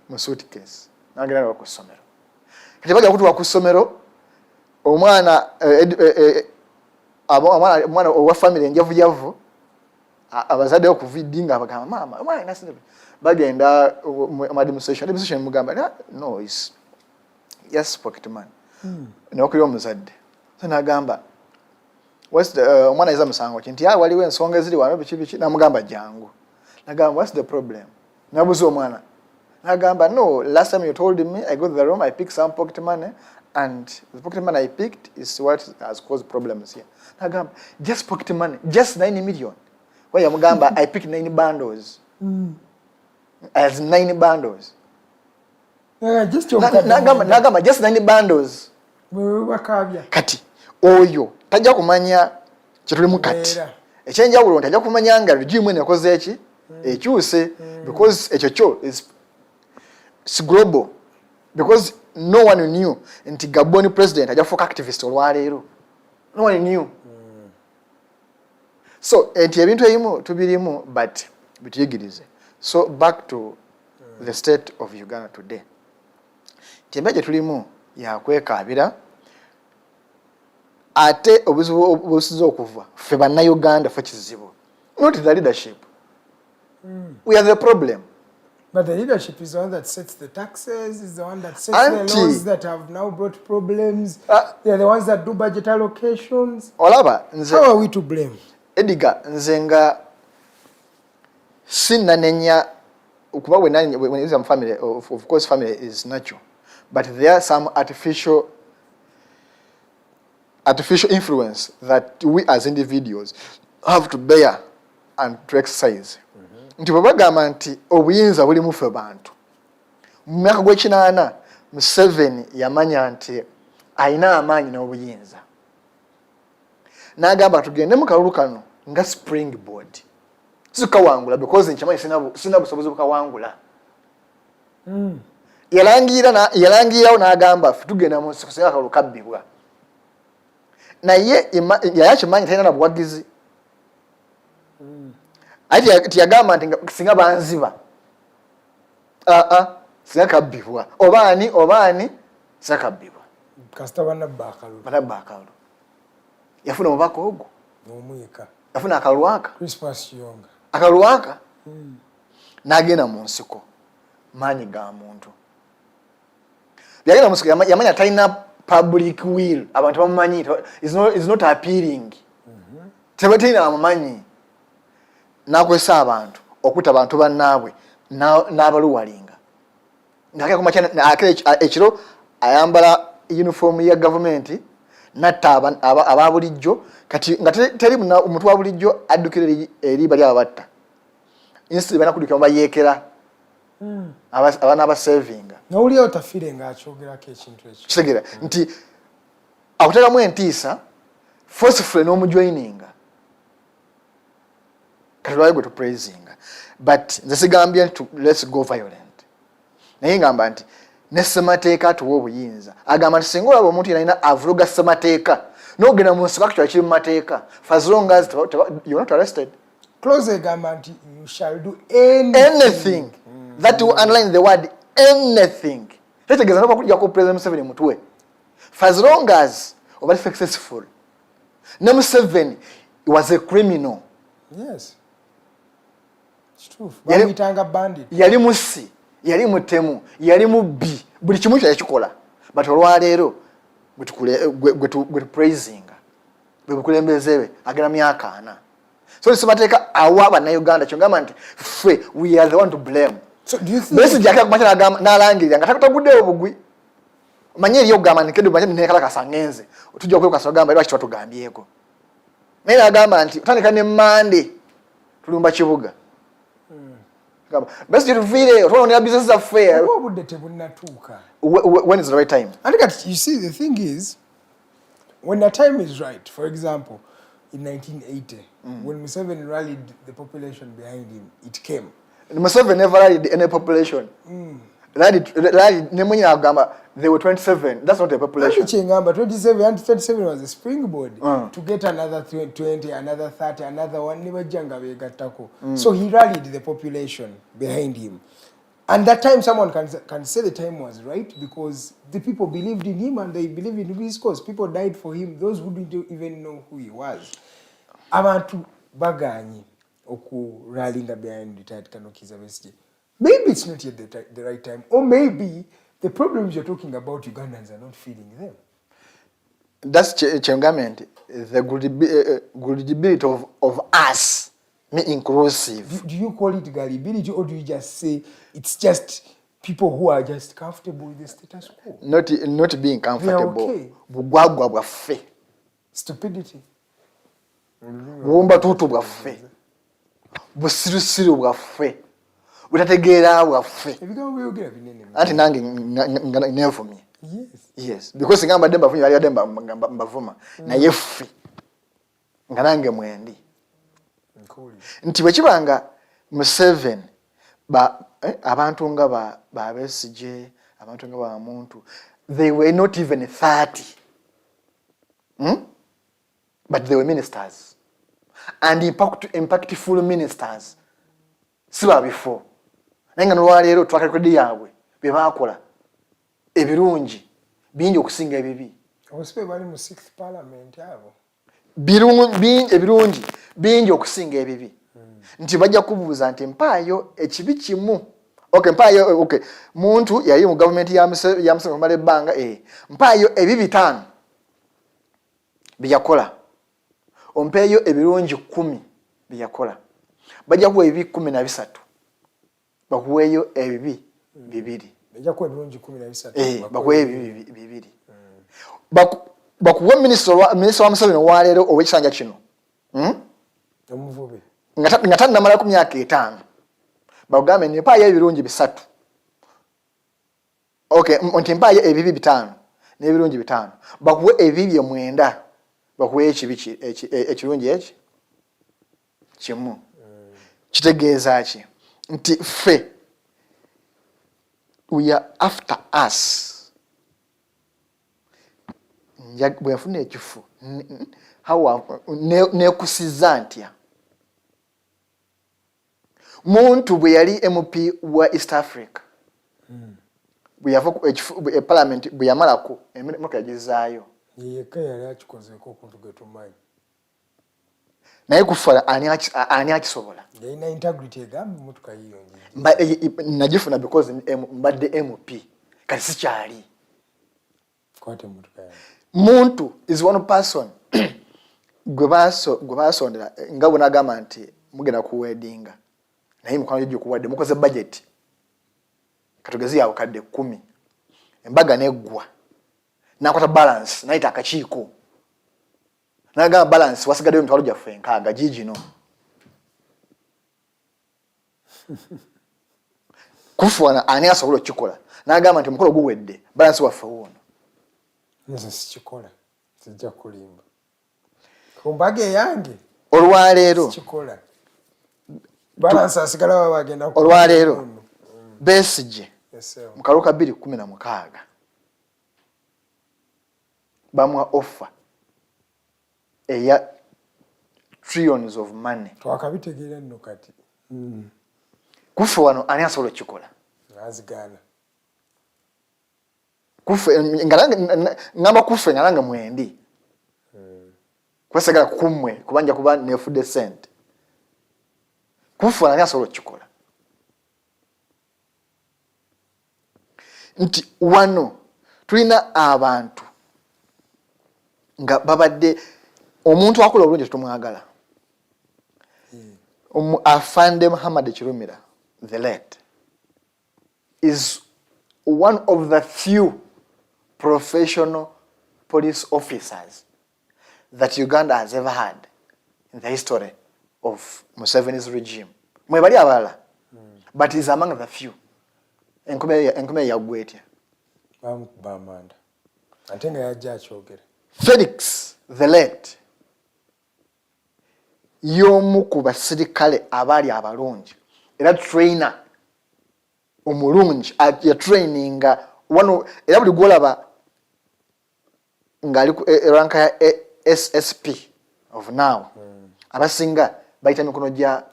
mu suitcase nagenda ku somero kati baga kutu ku somero omwana omwana owa family njavu abazadde okuvidinga abagamba mama omwana nasinde bagenda administration mugamba no is yes pocket money nokuli omuzadde nagamba what's the omwana iza musango kinti waliwo ensonga eziri wano biki namugamba jangu nagamba what's the problem nabuzo omwana nagamba no last time you told me I go to the room I pick some pocket money and the pocket money I picked is what has caused problems here nagamba just pocket money just 9 million why yamugamba I picked 9 bundles as 9 bundles. Just your nagamba just 9 bundles. Kati oyo tajja kumanya kitulimu kati. Ekyenjawulo tajja kumanya nga regime ene yakoze eki ekyuse because ekyo is global because no one knew nti Gabon president ajja fuka activist olwaleero. No one knew. So enti ebintu ebimu tubirimu but bituyigirize. So back to the state of Uganda today. Tembeje tulimu ya kwekabira ate obuzibu okuva fe banna Uganda fe kizibu. Not the leadership. We are the problem. But the leadership is the one that sets the taxes, is the one that sets the laws that have now brought problems. They are the ones that do budget allocations. Olaba, how are we to blame? Ediga nzenga sinna nenya ukuba when is family of course family is natural but there are some artificial influence that we as individuals have to bear and to exercise. Nti babagamba nti obuyinza buli mu ffe bantu. Mu myaka gw'ekinaana Museveni yamanya nti ayina amaanyi n'obuyinza. N'agamba tugende mu kalulu kano nga springboard. Sikawangula because nkimanyi sina busobozi bukawangula. Yalangirawo n'agamba ffe tugenda mu nsiko singa akalulu kabbibwa. Naye yakimanyi talina na buwagizi. Ati tiyagamba nti singa banziba. Singa kabbibwa. Obaani singa kabbibwa. Kasita banabba akalulu. Yafuna mubaka ogwo. N'omweka. Yafuna akalwaka. Christmas Yonga. Akalwaka. N'agenda mu nsiko. Maanyi ga muntu. Byagenda mu nsiko yamanya talina public will. Abantu bamumanyi is not appealing. Tebatalina bamumanyi. N'akwesa abantu okutta abantu bannaabwe n'abaluwalinga. Ekiro ayambala uniform ya government natta aba bulijjo kati nga teri omuntu wa bulijjo addukira eri bali abatta. Instead bana kudukira bayeekera abaana abasavinga. Nawulira otafiire ng'akyogerako ekintu ekyo. Kitegera nti akuteramu entiisa forcefully n'omujoininga. Kati gwe to praising. But nze sigambye nti let's go violent. Naye ngamba nti ne ssemateeka atuwa obuyinza. Agamba nti singa olaba omuntu yalina avuruga ssemateeka n'ogenda mu nsiko akitwala kiri mu mateeka for as long as you're not arrested. Clause egamba nti you shall do anything that will underline the word anything. Tetegeeza n'okujjako President Museveni mutwe. For as long as obali successful. Ne Museveni was a criminal. Yes. It's true. Bamuyitanga bandit. Yali musi, yali mutemu, yali mubbi. Buli kimu yakikola. But olwaleero gwe praising. Bwe bukulembezewe agera myaka ana. So sibateeka awa bannayuganda kyongamba nti ffe we are the one to blame. So do you think besi jaka kumachana agamba n'alangirira nga takutaguddewo bugwi. Manye eriyo ogamba nkedo manye nekala kasangenze. Tujja okwekasa ogamba era kitwa tugambyeko. Naye agamba nti utandika ne Monday tulumba kibuga. Best you feel it, your business affair. What would the table natuka? When is the right time? I think you see the thing is when the time is right. For example, in 1980, when Museveni rallied the population behind him, it came. Museveni never rallied any population. Rallied they were 27. That's not the population. 27 and 37 was a springboard to get another 20, another 30, another one. So he rallied the population behind him. And that time someone can say the time was right because the people believed in him and they believed in his cause. People died for him. Those who didn't even know who he was. Abantu baganyi oku rallying behind retired Kanokiza Bestie. Maybe it's not yet the right time. Or maybe the problems you're talking about, Ugandans are not feeling them. That's Chengamenti, the gullibility of us, me inclusive. Do you call it gullibility or do you just say it's just people who are just comfortable with the status quo? Not being comfortable. Okay. Stupidity. Wumba tutu bwaffe. Busirusiru bwaffe. Utategeera waffe. Ebigambo byogera binene. Ati nange nevumye. Yes. Because ngamba demba vumye ali demba mbavuma. Na yeffe. Nga nange mwendi. Nti bwe kibanga Museveni abantu nga Besigye, abantu nga Bamuntu, they were not even 30. But they were ministers. And impactful ministers. Siba before. Nenga nolwaleero twakalikodi yaabwe bye baakola ebirungi bingi okusinga ebibi. Obasibe bali mu 6th parliament abo. Ebirungi bingi okusinga ebibi. Nti bajja kubuuza nti mpaayo ekibi kimu. Okay, mpaayo okay. Muntu yali mu government ya Museveni kumala ebbanga mpaayo ebibi 5 byakola. Ompeeyo ebirungi 10 byakola. Bajja kuwa ebibi 13. Bakuweeyo ebibi 2. ejja kuwa ebirungi 13 bakuwe bibiri bakuwe minisita wa Museveni owaleero ow'ekisanja kino omuvubi nga tannamala ku myaka 5 bakugambe nempaayo ebirungi 3 nti mpaayo ebibi 5 n'ebirungi 5 bakuwe ebibi 9 bakuwe ekirungi eki kimu kitegeeza ki nti ffe we are after us bwefuna ekifu nekusiza ntya muntu bwe yali MP wa East Africa bwe yava parliament bwe yamalako emirimu yagizaayo yeka yali akikozeko okuntu getumanyi naye kufa ani akisobola yalina integrity egambe motoka yiyonje nagifuna because mbadde MP kati sikyali kwate motoka yange muntu is one person gwe basondera nga bwe nagamba nti mugenda kuwedinga naye mukwano gye kuwadde mukoze budget katugezi yawo kadde 10 embaga neggwa nakwata balance nayita akakiiko nagamba balance wasigaddeyo emitwalo gyaffe 6 gigino kufuana ani asobola okukikola nagamba nti omukolo guwedde balance waffe wuuno nze sikikola sijja kulimba kumbaga eyange olwaleero sikikola balance asigala baba agenda olwaleero Besigye mu kalulu ka 2016 bamwa offer eya trillions of money twakabitegeera nno kati kufe wano ani asobola okukikola azigana kufe ngamba kufe nga nange mwendi kwesagala kumwe kubanja kuba nefudde sente kufe wano ani asobola okukikola nti wano tulina abantu nga babadde omuntu akola obulungi tetumwagala Afande Muhammad Kirumira the late is one of the few professional police officers that Uganda has ever had in the history of Museveni's regime. Mwebali abalala but is among the few. Enkume yagwetya bamanda ate nga yajja akyogera Felix the late y'omu ku basirikale abaali abalungi era trainer omulungi ya traininga wano era buli gwolaba ngali ranka ya SSP of now abasinga bayita mikono gya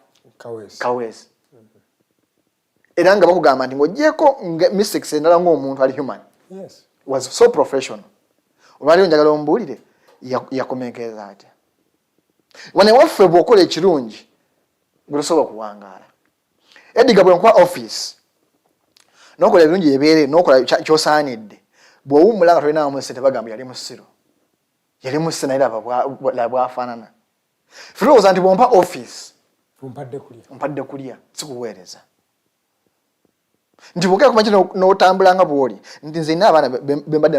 kawezi era nga bakugamba nti ng'ogyeko mistakes endala ng'omuntu ali human was so professional olwaliwo njagala ombuulire yakomekereza atya wane waffe bw'okola ekirungi gwetusobola kuwangaala ediga bwe nkuwa office n'okola ebirungi ebibeere n'okola ky'osaanidde bw'owummula nga tolina wamu sente bagamba yali musiro yali musiro naye laba bwafaanana firowooza nti bw'ompa office ompadde kulya sikuweereza nti bwokera kumanyi n'otambula nga bw'oli nti nze nina abaana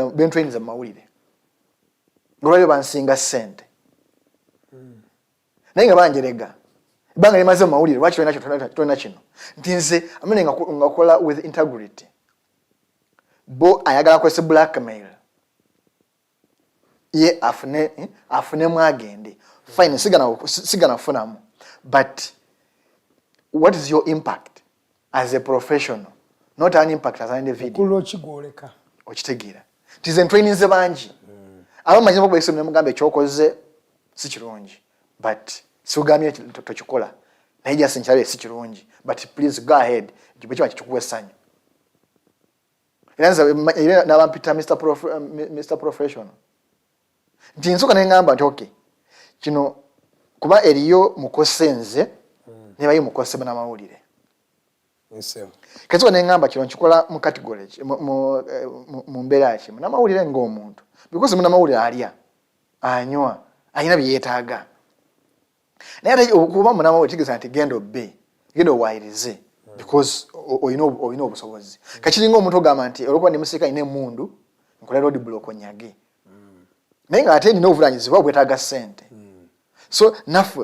bentwayiniza mu mawulire olwaliyo bansinga ssente naye nga banjerega ebbanga limaze mu mawulire lwaki tolina kino nti nze amene nga kola with integrity bo ayagala kwese blackmail ye afunemu agende fine sigana funamu but what is your impact as a professional not an impact as an individual okitegeera tize ntwayinize bangi abamanyi bakubaisa nemugamba ekyokoze si kirungi but siugambye tokikola naye jasi nkyalabe si kirungi but please go ahead kiba kikuwa essanyu era nabampita Mr. Professional nti nsooka neŋŋamba nti okay kino kuba eriyo mukose nze nebayo mukose Munnamawulire kensooka neŋŋamba kino nkikola mu category mu mbeera ki Munnamawulire ng'omuntu because Munnamawulire alya anywa alina bye yeetaaga naye ate kuba Munnamawulire kitegeeza nti genda obbe genda owayirize because oyina obusobozi kakiringa omuntu ogamba nti olwokuba ndi musika ine emundu nkola road block onyage naye nga ate nina obuvunanyizibwa bwetaaga ssente so naffe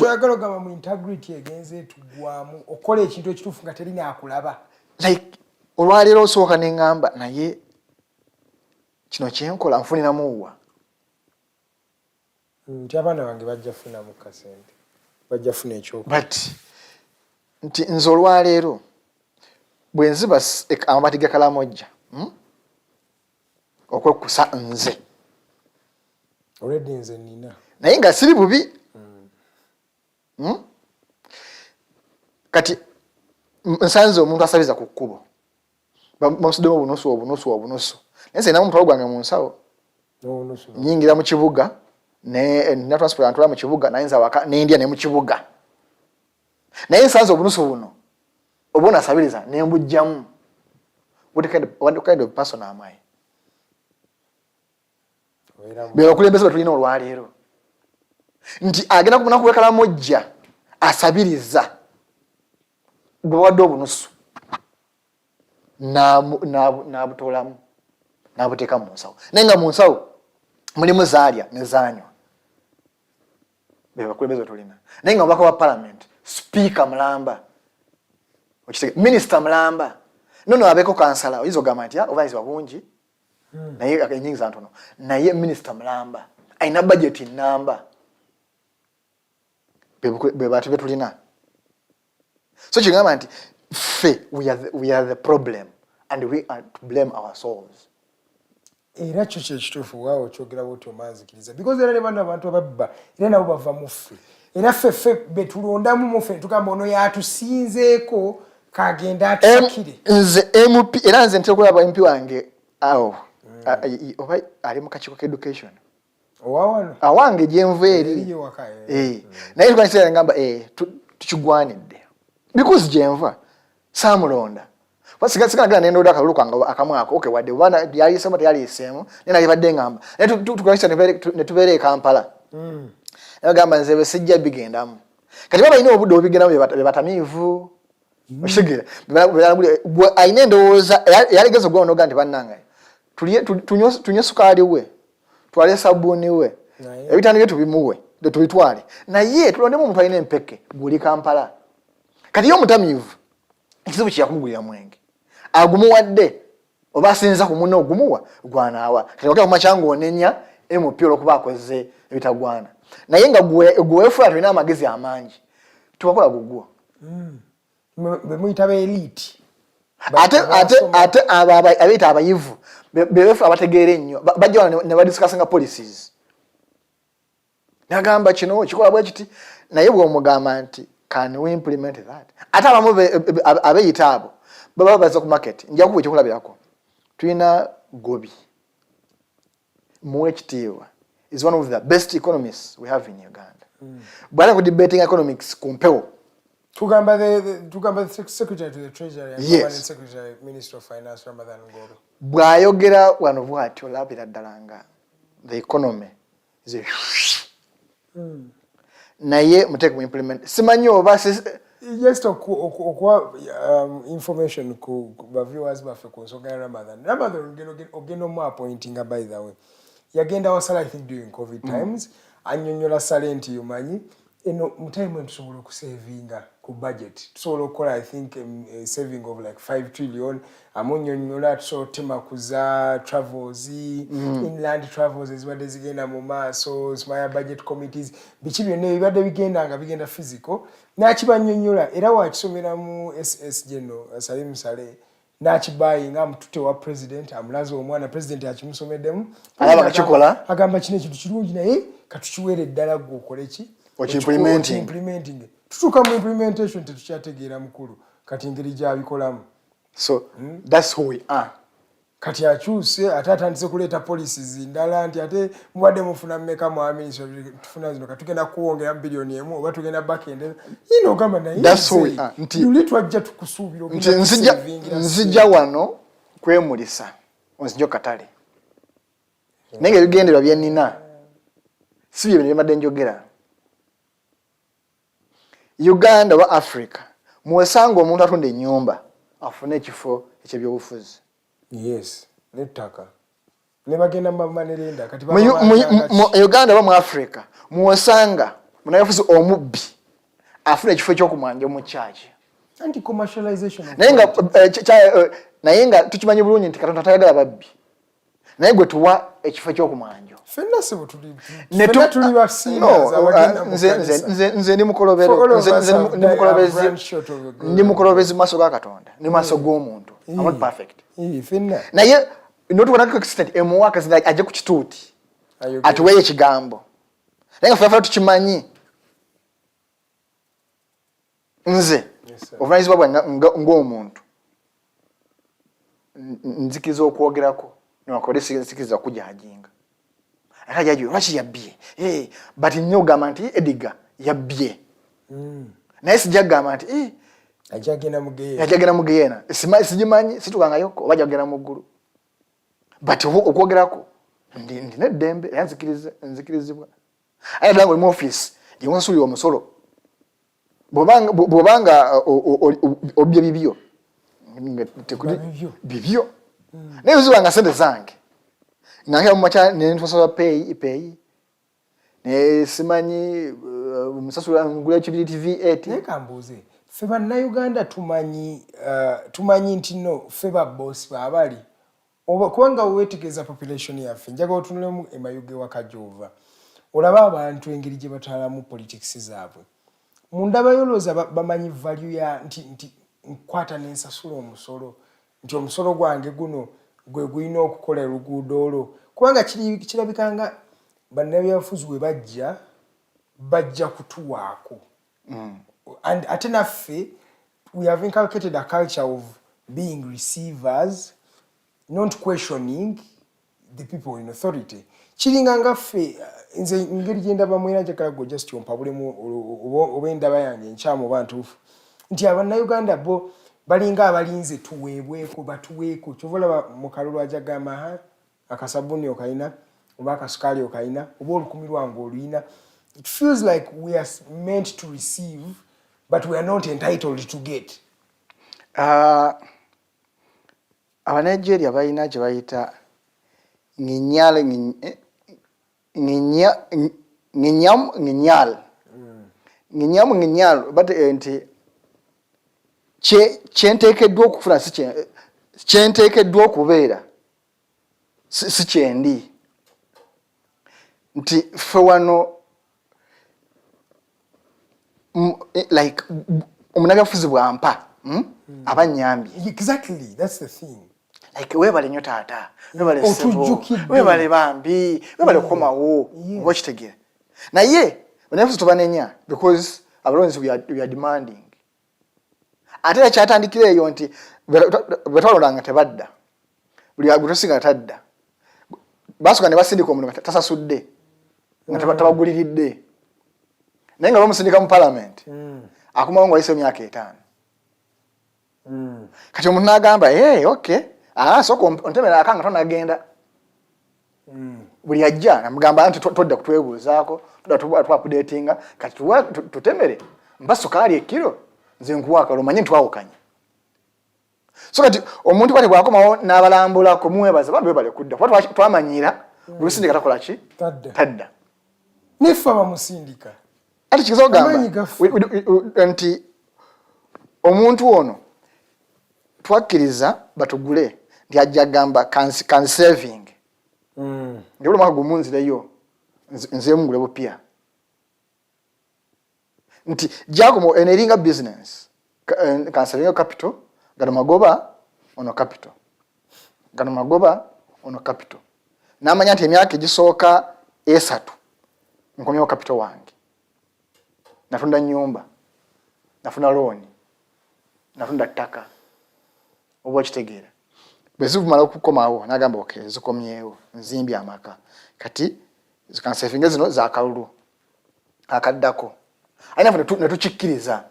oyagala ogamba mu integrity egenze etugwamu okola ekintu ekituufu nga terina akulaba like olwaleero osooka neŋŋamba naye kino kyenkola nfuniramu wa nti abaana bange bajja funamu kasente bajja funa ekyoku but nti nze olwaleero bwe nziba amabati ga kalamojja okwekusa nze already nze nina naye nga siri bubi kati nsanze omuntu asabiza ku kkubo bamusuddemu obunusu naye sirina mutwalo gwange mu nsawo nyingira mu kibuga nina transport antwala mu kibuga nayinza waka nendya ne mu kibuga naye nsanze obunusu buno obuno asabiriza nembujjamu what kind of person am I? Bebakulembeze batulina olwaleero nti agenda kumuna kuwekala mojja asabiriza gwe wadde obunusu n'abutolamu n'abuteeka mu nsawo naye nga mu nsawo mulimu zaalya ne zaanywa bebakulembeze batulina naye nga mubaka wa parliament speaker mulamba minisita mulamba nono abeeko kansala oyinza ogamba nti obuvanyizibwa bungi naye enyingi za ntono naye minisita mulamba ayina budget namba be bantu betulina so kigamba nti ffe we are the problem and we are to blame ourselves era kyo kyekituufu waawe okyogera bwoti omanzikiriza because era ne bano abantu ababba era nabo bava mu ffe era ffe betulondamu mu ffe tugamba ono yatusinzeeko kagenda atusakire nze MP era nze ntera okulaba MP wange awo oba ali mu kakiiko ka education owawano awange gyenvu eri naye tukanisa ngamba tukigwanidde because gyenva saamulonda sigana nendoda akalulu kwange akamwako okay wadde obana yaliisemu teyaliiseemu naye nalibadde ngamba naye tukanisa ne tubeera e Kampala nagamba nze bwe sijja bigendamu kati baba alina obudde obigendamu be batamiivu okitegera alina endowooza yalegeza ogwa onoga nti bannange tunywe sukaali we twale sabbuuni we ebitandi bye tubimuwe tubitwale naye tulondemu omuntu alina empeke guli Kampala kati ye omutamiivu ekizibu kyeyakumugulira mwenge agumuwadde oba asinza ku munno ogumuwa gwanaawa kati wakera kumakyangu onenya MP olwokuba akoze ebitagwana naye nga gweweefula tulina amagezi amangi tubakola gugwo bemuyita ba elite ate abeeta abayivu bebeefula abategeera ennyo bajja ne badisikasinga policies nagamba kino kikola bwe kiti naye bw'omugamba nti can we implement that ate abamu abeeyita abo baba baza ku market nja kuwa ekyokulabirako tulina Gobi muwe ekitiibwa is one of the best economists we have in Uganda bwana ku debating economics ku mpewo tugamba the secretary to the treasury and yes. the secretary minister of finance Ramadan Ngobe bwayogera wano bw'atyo olabira ddala nga the economy is a naye muteeke mu implement simanyi oba just okuwa information ku viewers baffe ku nsonga ya Ramadan ogenda omu appointinga by the way yagenda wasala I think during COVID times annyonnyola sale nti yomanyi eno mu time when tusobola okusavinga ku budget tusobola okukola I think a saving of like 5 trillion amunnyonnyola tusobola otema kuza travels inland travels ezibadde zigenda mu maaso smaya budget committees biki byonna ebibadde bigenda physical n'akibannyonnyola era wakisomera mu SS General Salim Saleh n'akibayinga mutute wa president amulaza omwana president akimusomeddemu agamba kino ekintu kirungi naye katukiweere eddala gwe okole ki implementing tutuuka mu implementation tetukyategeera mukulu kati engeri gyabikolamu so that's who we are kati akyuse ate atandise kuleeta policies ndala nti ate mubadde mufuna mmeka mu administration tufuna zino katugenda kuwongera bilioni emu oba tugenda bakende yino ogamba naye that's who we are nti yuli twajja tukusuubira nzija wano kwemulisa onzija katale naye ebigendererwa bye nnina si bye mbadde njogera Uganda wa Africa muwesanga omuntu atunda ennyumba afune ekifo eky'ebyobufuzi. Yes, nettaka. Ne bagenda mamanerenda kati mu Uganda ba mu Africa muwesanga munabyabufuzi omubbi afune ekifo ekyokumwanja mu church. Anti commercialization. Naye nga tukimanyi bulungi nti Katonda tayagala babbi. Naye gwe tuwa ekifo ekyokumwanja. Fenna se butuli. Fenna tuli basinga abagenda mu kanisa. Nze ndi mukolobero. Ndi mukolobezi maaso ga Katonda. Ndi maaso g'omuntu. I'm not perfect. Fenna. Naye notubona ko consistent emuwaka zina aje ku kituuti. Atuweye ekigambo. Naye nga ffe tukimanyi. Nze obuvanyizibwa bwange ng'omuntu nzikiriza okwogerako newakole nzikiriza kujajinga akajaji lwaki yabbye but nnyo ogamba nti Ediga yabbye naye sijja kugamba nti ajagenda mu Geyeena sigimanyi situkangayoko oba jagenda mu ggulu but okwogerako ndina eddembe era nzikirizibwa aye ddala ng'oli mu office gye nsuulira omusolo bw'obanga obye bibyo bibyo naye uzibanga sente zange ngakera mu makya nentusaba pay ne simanyi musasula ngula ekibiriti V8 naye kambuuze ffe bannayuganda tumanyi nti no ffe babbosi baabali kubanga weetegereza population yaffe njaga otunulemu emayuge wakajova olaba abantu engeri gye batwalamu politics zaabwe mundaba yolooza bamanyi value ya nti nkwata n'ensasula omusolo nti omusolo gwange guno gwe gulina okukola luguudo olwo kubanga kirabikanga bannabyabufuzi bwe bajja kutuwaako ate naffe we have inculcated a culture of being receivers not questioning the people in authority kiringa ngaffe nze ngeri gye ndaba Mwena njagala gwe just yompabulemu oba endaba yange enkyamu oba ntuufu nti abannayuganda bo balinga abalinze tuweebweko batuweeko kyova olaba mu kalulu ajagamba akasabuni okalina oba akasukaali okalina oba olukumi lwange oluyina. It feels like we are meant to receive but we are not entitled to get. Abanigeria balina gye bayita nginyal but nti kyenteekeddwa okufuna kyenteekeddwa okubeera si kyendi nti ffe wano like omunabyabufuzi bwampa abanyambye. Exactly, that's the thing. Like webale nnyo taata webale sebo webale bambi webale kukomawo oba kitegere naye bannabyabufuzi tubanenya because abalonzi we are demanding. Ate ekyatandikira eyo nti betwalolanga tebadda buli agutosinga tadda basooka ne basindika omuntu tasasudde nga tabaguliridde naye nga bamusindika mu parliament akumawo nga wayise emyaka 5 kati omuntu n'agamba okay sooka ontemera akanga tonagenda buli ajja namugamba nti todda kutwebuuzaako todda twapudetinga kati tutemere mba sukaali ekiro nze nkuwaaka omanyi ntwawukanye so kati omuntu kwati bwakomawo n'abalambulako muwebaza bambi webale kudda kuba twamanyira buli sindika takola ki tadda nefe abamusindika ati kigezo ogamba nti omuntu ono twakkiriza batugule nti ajja gamba can saving nti buli mwaka gumunzireyo nze mugule bupya nti Giacomo eneringa business can saving capital gano magoba ono capital n'amanya nti emyaka egisooka 3 nkomyewo capital wange natunda nyumba nafuna loan natunda ttaka oba kitegeera bwezivumala okukomawo n'agamba okay zikomyewo nzimbye amaka kati zikansefinga zino zakalulu akaddako ayina ne tukikkiriza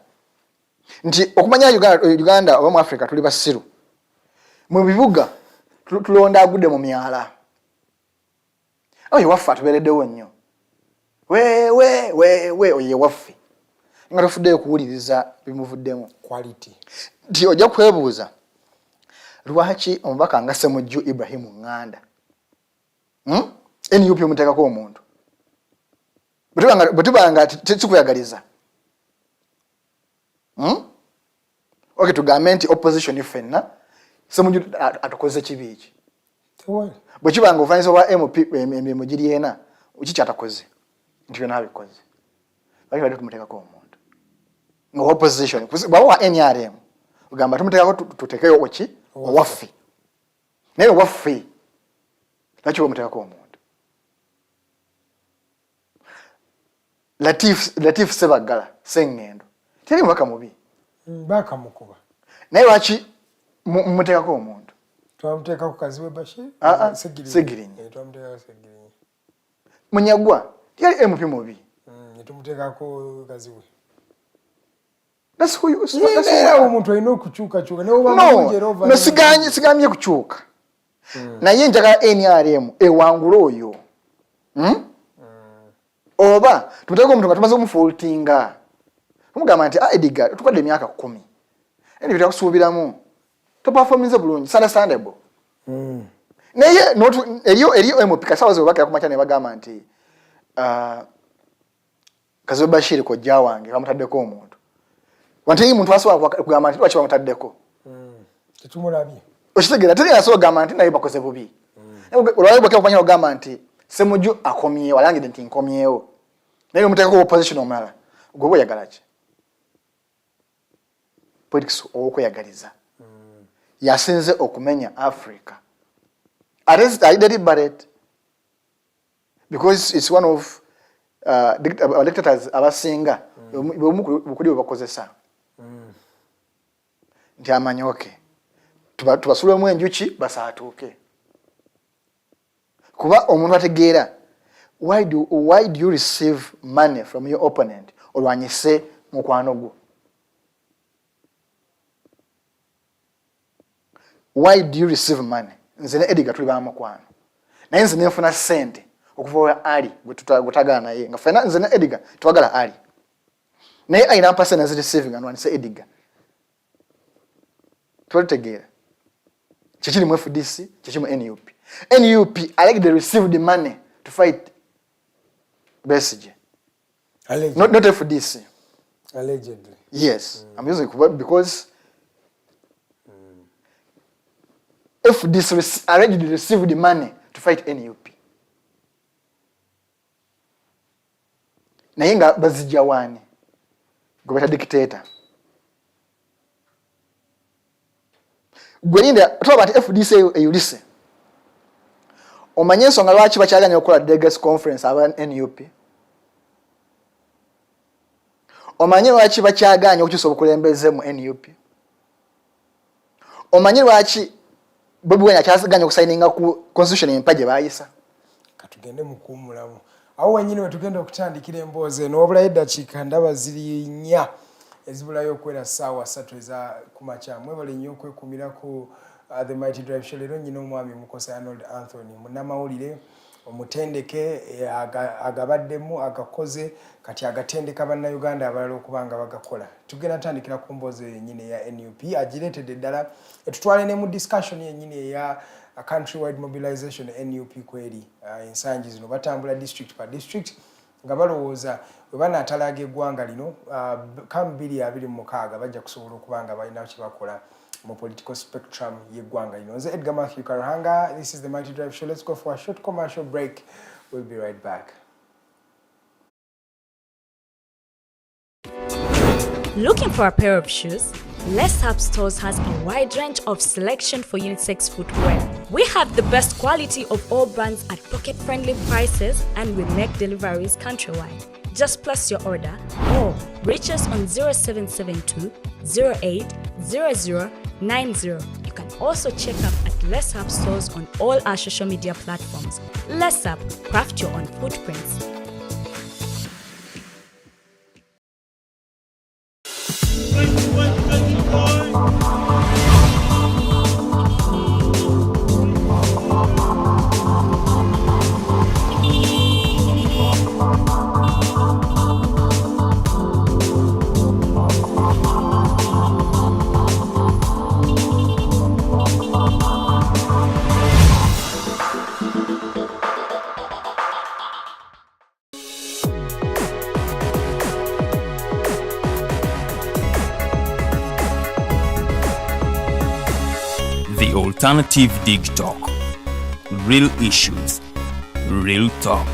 nti okumanya Uganda oba mu Africa tuli basiru mu bibuga tulonda agudde mu myala oyo waffe atubeereddewo nnyo we oye waffe nga tofuddeyo kuwuliriza bimuvuddemu quality nti ojja kwebuuza lwaki omubaka nga Ssemujju Ibrahim Nganda NUP omuteekako omuntu bwe tubanga tekikuyagaliza okay tugambe nti opposition ffenna Ssemujju atukoze kibi ki bwe kibanga obufaanisa obwa MP emirimu giri ena kiki atakoze nti byonna abikoze lwaki badde tumuteekako omuntu nga opposition bwaba wa NRM ugamba tumuteekako tuteekeyo oki owaffe naye owaffe lwaki bamuteekako omuntu Latif Sebagala Sengendo teri mubaka mubi baka mukuba naye lwaki mumuteekako omuntu twamuteekako Kaziwe Bashir Segirinyi twamuteekako Segirinyi Munyagwa yali MP mubi tumuteekako Kaziwe that's who you omuntu alina okukyukakyuka no sigamye kukyuka naye njagala NRM ewangula oyo oba tumuteekako omuntu nga tumaze okumufaultinga tumugamba nti Edgar tukwadde emyaka 10 eni bitakusuubiramu toperforminze bulungi understandable naye eriyo MP kasawa ze bakira kumakya ne bagamba nti Kaziwe Bashir ko jawange bamutaddeko omuntu wanti muntu asobola kugamba nti lwaki bamutaddeko tetumulabye okitegera teri asobola kugamba nti naye bakoze bubi olwali bwakira kumanya ogamba nti Ssemujju akomyewo alangidde nti nkomyewo naye omuteekako opposition omulala gwe oyagala ki politics okweyagaliza yasinze okumenya Africa ate deliberate because it's one of dictators abasinga bukuli bakozesa nti amanyoke tubasulemu enjuki basaatuuke kuba omuntu ategeera why do you receive money from your opponent olwanyise mukwano gwo why do you receive money nze ne Edgar tuli bamukwano naye nze nenfuna sente okuva wa Ali gutagana naye nga fena nze ne Edgar twagala Ali naye ayina mpasa ziri receiving anwanise Edgar twategeera kikiri mu FDC kikiri mu NUP already received the money to fight Besigye not FDC allegedly yes I'm using it because FDC already received the money to fight NUP naye nga bazijja wani gobeta dictator gwelinda tuba ati FDC eyulise omanye ensonga lwaki bakyaganya okukola delegates conference aba NUP omanye lwaki bakyaganya okukyusa obukulembeze mu NUP omanye lwaki Bobi Wine akyaganya okusayininga ku constitution empage bayisa katugende mukumulamu awo wenyini wetugenda okutandikira emboozi eno wabula eddakiika ndaba ziri 4 ezibulayo okwera ssaawa 3 eza kumakya mwebale nnyo okwekumirako the Mighty Drive Show leero nnyina omwami Mukose Arnold Anthony Munnamawulire omutendeke agabaddemu agakoze kati agatendeka bannayuganda abalala okuba nga bagakola tugenda tandikira ku mboozi yennyini eya NUP agireetedde ddala etutwale ne mu discussion yennyini eya a countrywide mobilization NUP kweri ensangi zino batambula district pa district nga balowooza bwe banaatalaga eggwanga lino kam 2026 bajja kusobola okuba nga balina kye bakola mu political spectrum yeggwanga lino. Nze Edgar Matthew Karahanga, this is the Mighty Drive Show. Let's go for a short commercial break. We'll be right back. Looking for a pair of shoes? Les Hub Stores has a wide range of selection for unisex footwear. We have the best quality of all brands at pocket-friendly prices and we make deliveries countrywide. Just place your order or reach us on 0772 08 0090. You can also check up at Les Hub Stores on all our social media platforms. Les Hub, craft your own footprints. alternative Digitalk. Real issues, real talk.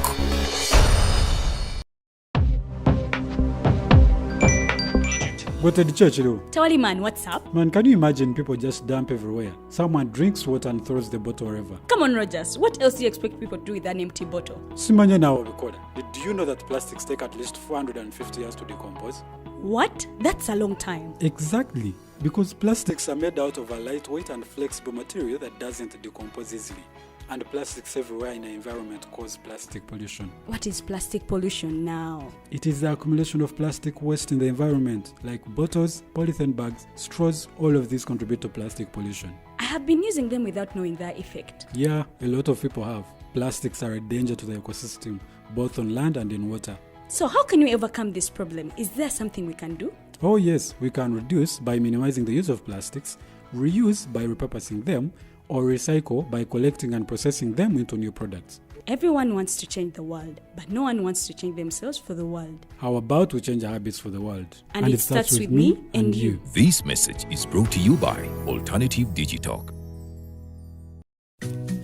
Go to the church, though. Tawali man, what's up? Man, can you imagine people just dump everywhere? Someone drinks water and throws the bottle wherever. Come on, Rogers. What else do you expect people to do with an empty bottle? Simanya now, recorder. Did you know that plastics take at least 450 years to decompose? What? That's a long time. Exactly. Because plastics are made out of a lightweight and flexible material that doesn't decompose easily. And plastics everywhere in the environment cause plastic pollution. What is plastic pollution now? It is the accumulation of plastic waste in the environment, like bottles, polythene bags, straws. All of these contribute to plastic pollution. I have been using them without knowing their effect. Yeah, a lot of people have. Plastics are a danger to the ecosystem, both on land and in water. So how can we overcome this problem? Is there something we can do? Oh yes, we can reduce by minimizing the use of plastics, reuse by repurposing them, or recycle by collecting and processing them into new products. Everyone wants to change the world, but no one wants to change themselves for the world. How about we change our habits for the world? And it starts with me and you. This message is brought to you by Alternative Digitalk.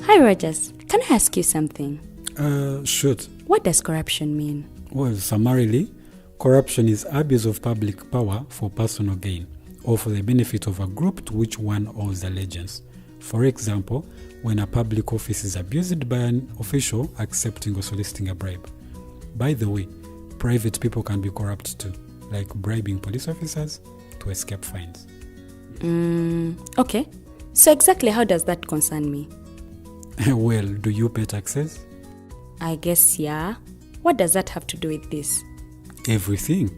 Hi Rogers, can I ask you something? Shoot. What does corruption mean? Well, summarily, corruption is abuse of public power for personal gain or for the benefit of a group to which one owes allegiance. For example, when a public office is abused by an official accepting or soliciting a bribe. By the way, private people can be corrupt too, like bribing police officers to escape fines. Okay. So exactly how does that concern me? Well, do you pay taxes? I guess yeah. What does that have to do with this? Everything.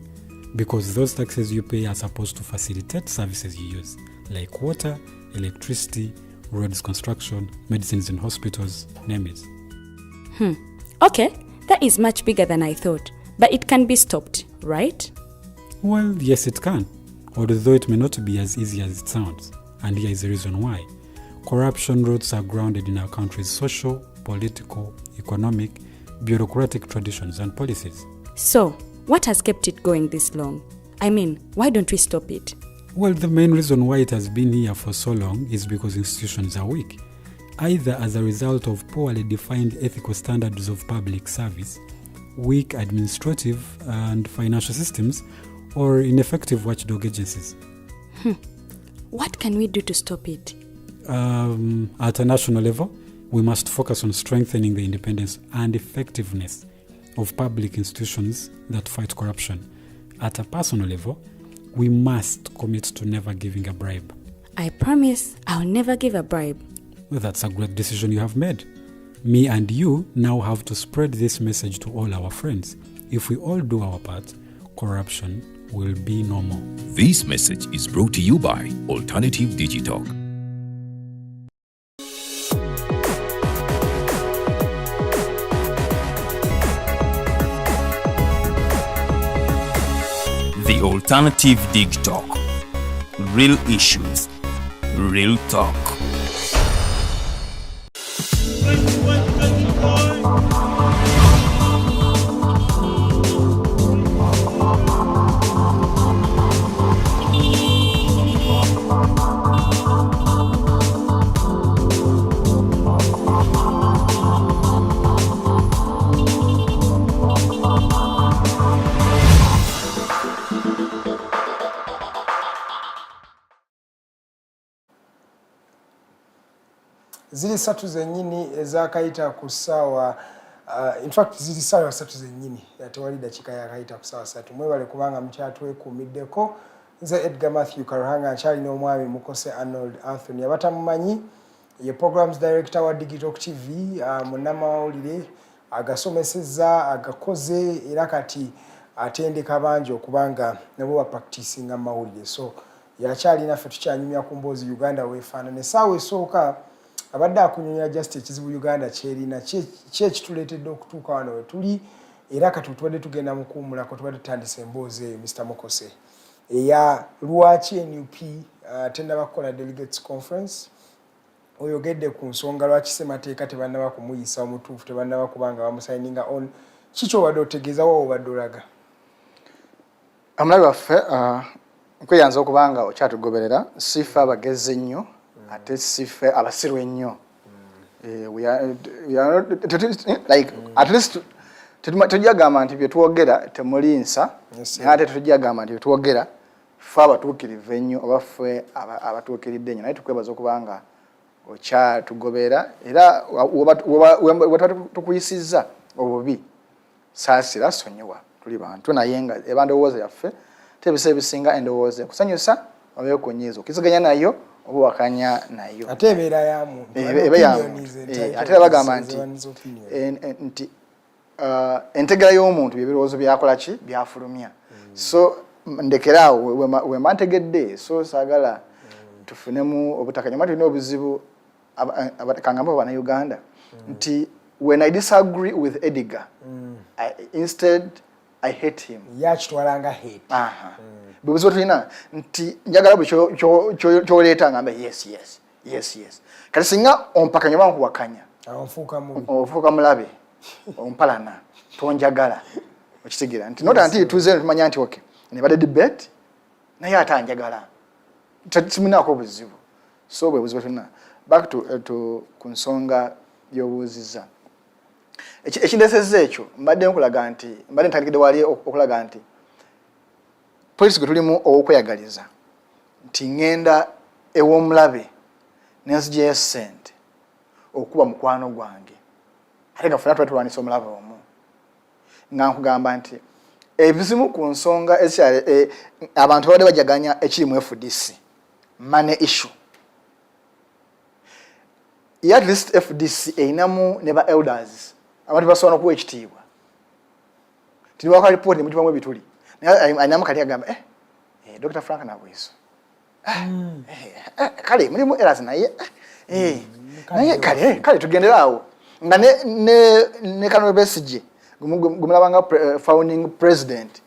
Because those taxes you pay are supposed to facilitate services you use, like water, electricity, roads construction, medicines in hospitals, name it. Okay, that is much bigger than I thought, but it can be stopped, right? Well, yes it can, although it may not be as easy as it sounds. And here is the reason why. Corruption roots are grounded in our country's social, political, economic, bureaucratic traditions and policies. So, what has kept it going this long? I mean, why don't we stop it? Well, the main reason why it has been here for so long is because institutions are weak, either as a result of poorly defined ethical standards of public service, weak administrative and financial systems, or ineffective watchdog agencies. What can we do to stop it? At a national level, we must focus on strengthening the independence and effectiveness of public institutions that fight corruption. At a personal level, we must commit to never giving a bribe. I promise I'll never give a bribe. Well, that's a great decision you have made. Me and you now have to spread this message to all our friends. If we all do our part, corruption will be no more. This message is brought to you by Alternative Digitalk. The Alternative Digitalk. Real issues, real talk. Zili satu zennyini ezakayita ku ssaawa in fact zili ssaawa satu zennyini tewali dakiika yakayita ku ssaawa satu. Mwebale kubanga mukyatwekuumiddeko. Nze Edgar Matthew Karuhanga nkyali n'omwami Mukose Arnold Anthony abatamumanyi ye programs director wa Digitalk TV Munnamawulire agasomesezza agakoze era kati atendeka bangi okubanga nabo bapracticinga mawulire. So yakyali naffe tukyanyumya ku mboozi Uganda weefaanana. Essaawa esooka abadde akunyonya just ekizibu Uganda kyerina kyekituleetedde okutuuka wano we tuli era kati tubadde tugenda mu kuwummulako tubadde tutandise emboozi eyo Mr. Mukose eya lwaki NUP tennaba kukola delegates conference oyogedde ku nsonga lwaki ssemateeka tebannaba kumuyisa omutuufu tebannaba kubanga bamusayininga on kiki obadde otegeeza wa obadde olaga? Amulabe waffe nkweyanza okubanga okyatugoberera sifa abagezi nnyo ate sife abasiru ennyo. We are like at least tujagamba nti bye twogera temulinsa ate tujagamba nti bye twogera fe abatuukirivu ennyo oba ffe abatuukiridde ennyo naye tukwebaza okubanga okyatugobera era tukuyisizza obubi saasira sonyiwa tuli bantu naye nga eba ndowooza yaffe tebisa ebisinga endowooza kusanyusa oba ekonyiiza okiziganya nayo oba wakanya nayo ate ebeera ya muntu ate bagamba nti entegera y'omuntu byebirowoozo byakola ki byafulumya so ndekeraawo wemba ntegedde so saagala tufunemu obutakanya mati tulina obuzibu kangamba Bannayuganda nti when I disagree with Edgar instead I hate him yakitwalanga hate bubuzibu tulina nti njagala bwe kyoleeta ngamba yes kati singa ompakanya oba nkuwakanya ofuuka mulabe ompalana tonjagala okitegeera nti nota nti tuze tumanya nti okay nebadde debate naye ate anjagala timunaako obuzibu so bwe buzibu tulina back to ku nsonga y'obuuzizza ekindesezza ekyo mbadde ntandikidde wali okulaga nti polisi gwe tulimu ow'okweyagaliza nti ŋŋenda ew'omulabe nenzigyeyo ssente okuba mukwano gwange ate nga ffena tuba tulwanisa omulabe omu nga nkugamba nti ebizimu ku nsonga ezikyali abantu babadde bajaganya ekiri mu FDC money issue at least FDC einamu ne ba elders abantu basobola okuwa ekitiibwa tiniwaka report ne mutubamu ebituli ayinamu kali agamba Dr. Frank Nabwiso kale mulimu eras naye kale tugenderaawo nga ne Kano Besigye gumulabanga founding president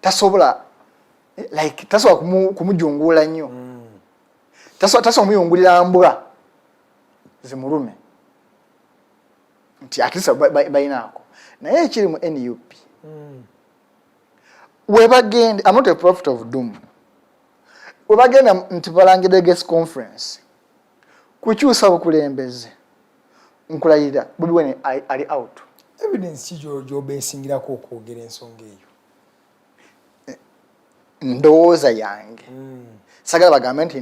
tasobola like tasobola kumujungula nnyo tasobola kumuyungulira mbwa zimulume nti akisa bayinaako naye ekiri mu NUP webagende I'm not a prophet of doom webagenda nti balangide guest conference kukyusa bukulembeze nkulayira Bobi Wine ali out evidence gy'obesingirako okwogera ensonga eyo ndowooza yange sagala bagambe nti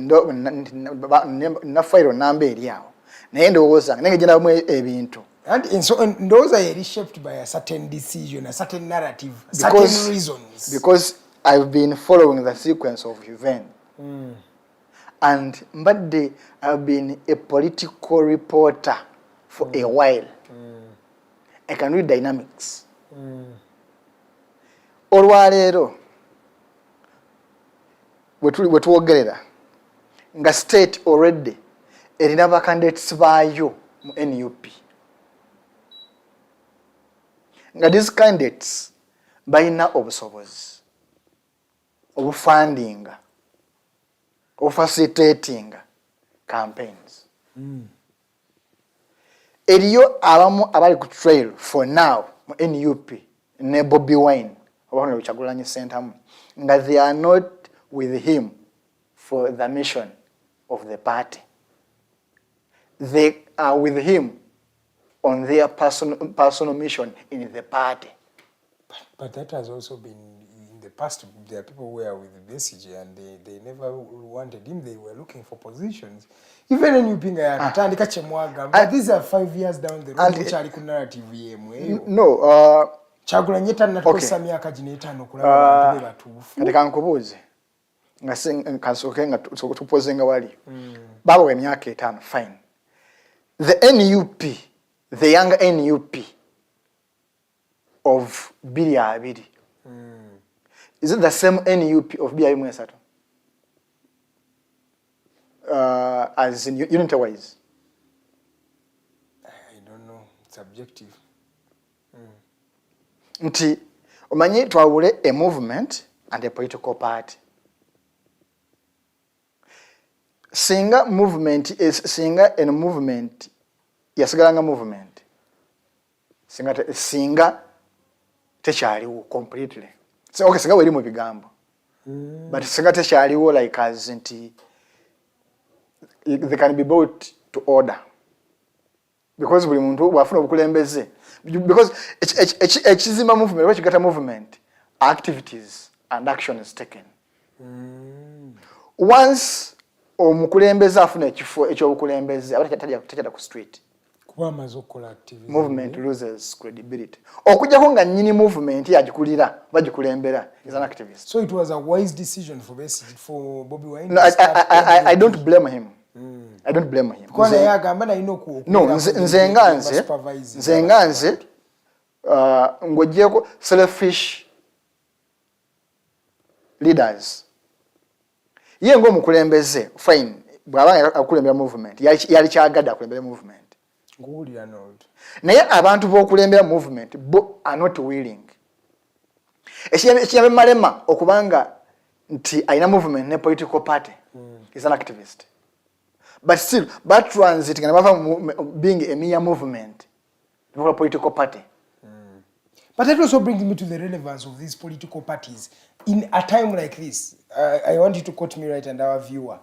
nafayiro namba eri awo naye ndowooza nange gyendamu ebintu ndowooza yeri shaped by a certain decision, a certain narrative, certain reasons. Because I've been following the sequence of events. And mbadde I've been a political reporter for a while. I can read dynamics. Olwaleero bwe tuwogerera nga state already erina bacandidates baayo mu NUP. Nga these candidates balina obusobozi obufundinga facilitating campaigns. Eriyo abamu abali ku trail for now mu NUP ne Bobi Wine obona Lukyagulanye Center nga they are not with him for the mission of the party. They are with him on their personal mission in the party. But that has also been in the past. There are people who were with Besigye and they never wanted him. They were looking for positions. Even in Upinga, but these are 5 years down the road. Which are the narrative? No. Chagulanye tanakosa myaka jinetano kulaba abantu batufu. Kati kankubuze. Ngasoke nga tupozenga wali. Baba we myaka 5 fine. The NUP, the young NUP of Bili Abidi. Is it the same NUP of Bili Mwesato? As in unit-wise? I don't know. It's subjective. Nti, omanyi twawule a movement and a political party. Singa movement is singa and movement yasigalanga movement singa tekyaliwo completely so okay singa wali mu bigambo but singa tekyaliwo like as nti they can be brought to order. Because buli muntu wafuna obukulembeze. Because ekizimba movement, which gata movement, activities and action is taken. Once omukulembeze afuna ekifo ekyobukulembeze abatajja ku street. Movement loses credibility. Okujjako nga nnyini movement yagikulira bagikulembera is an activist. So it was a wise decision for Bobi Wine. No, I don't blame him. I don't blame him. No, nze nganze ng'ogyeko selfish leaders. Ye ng'omukulembeze fine bw'aba akulembera movement yali kyagadde akulembera movement. Naye abantu b'okulembera movement bo are not willing. Ekiyambe malema okubanga nti ayina movement ne political party is an activist. But still, that transit can being a mere movement, not a political party. But that also brings me to the relevance of these political parties in a time like this. I want you to quote me right and our viewer.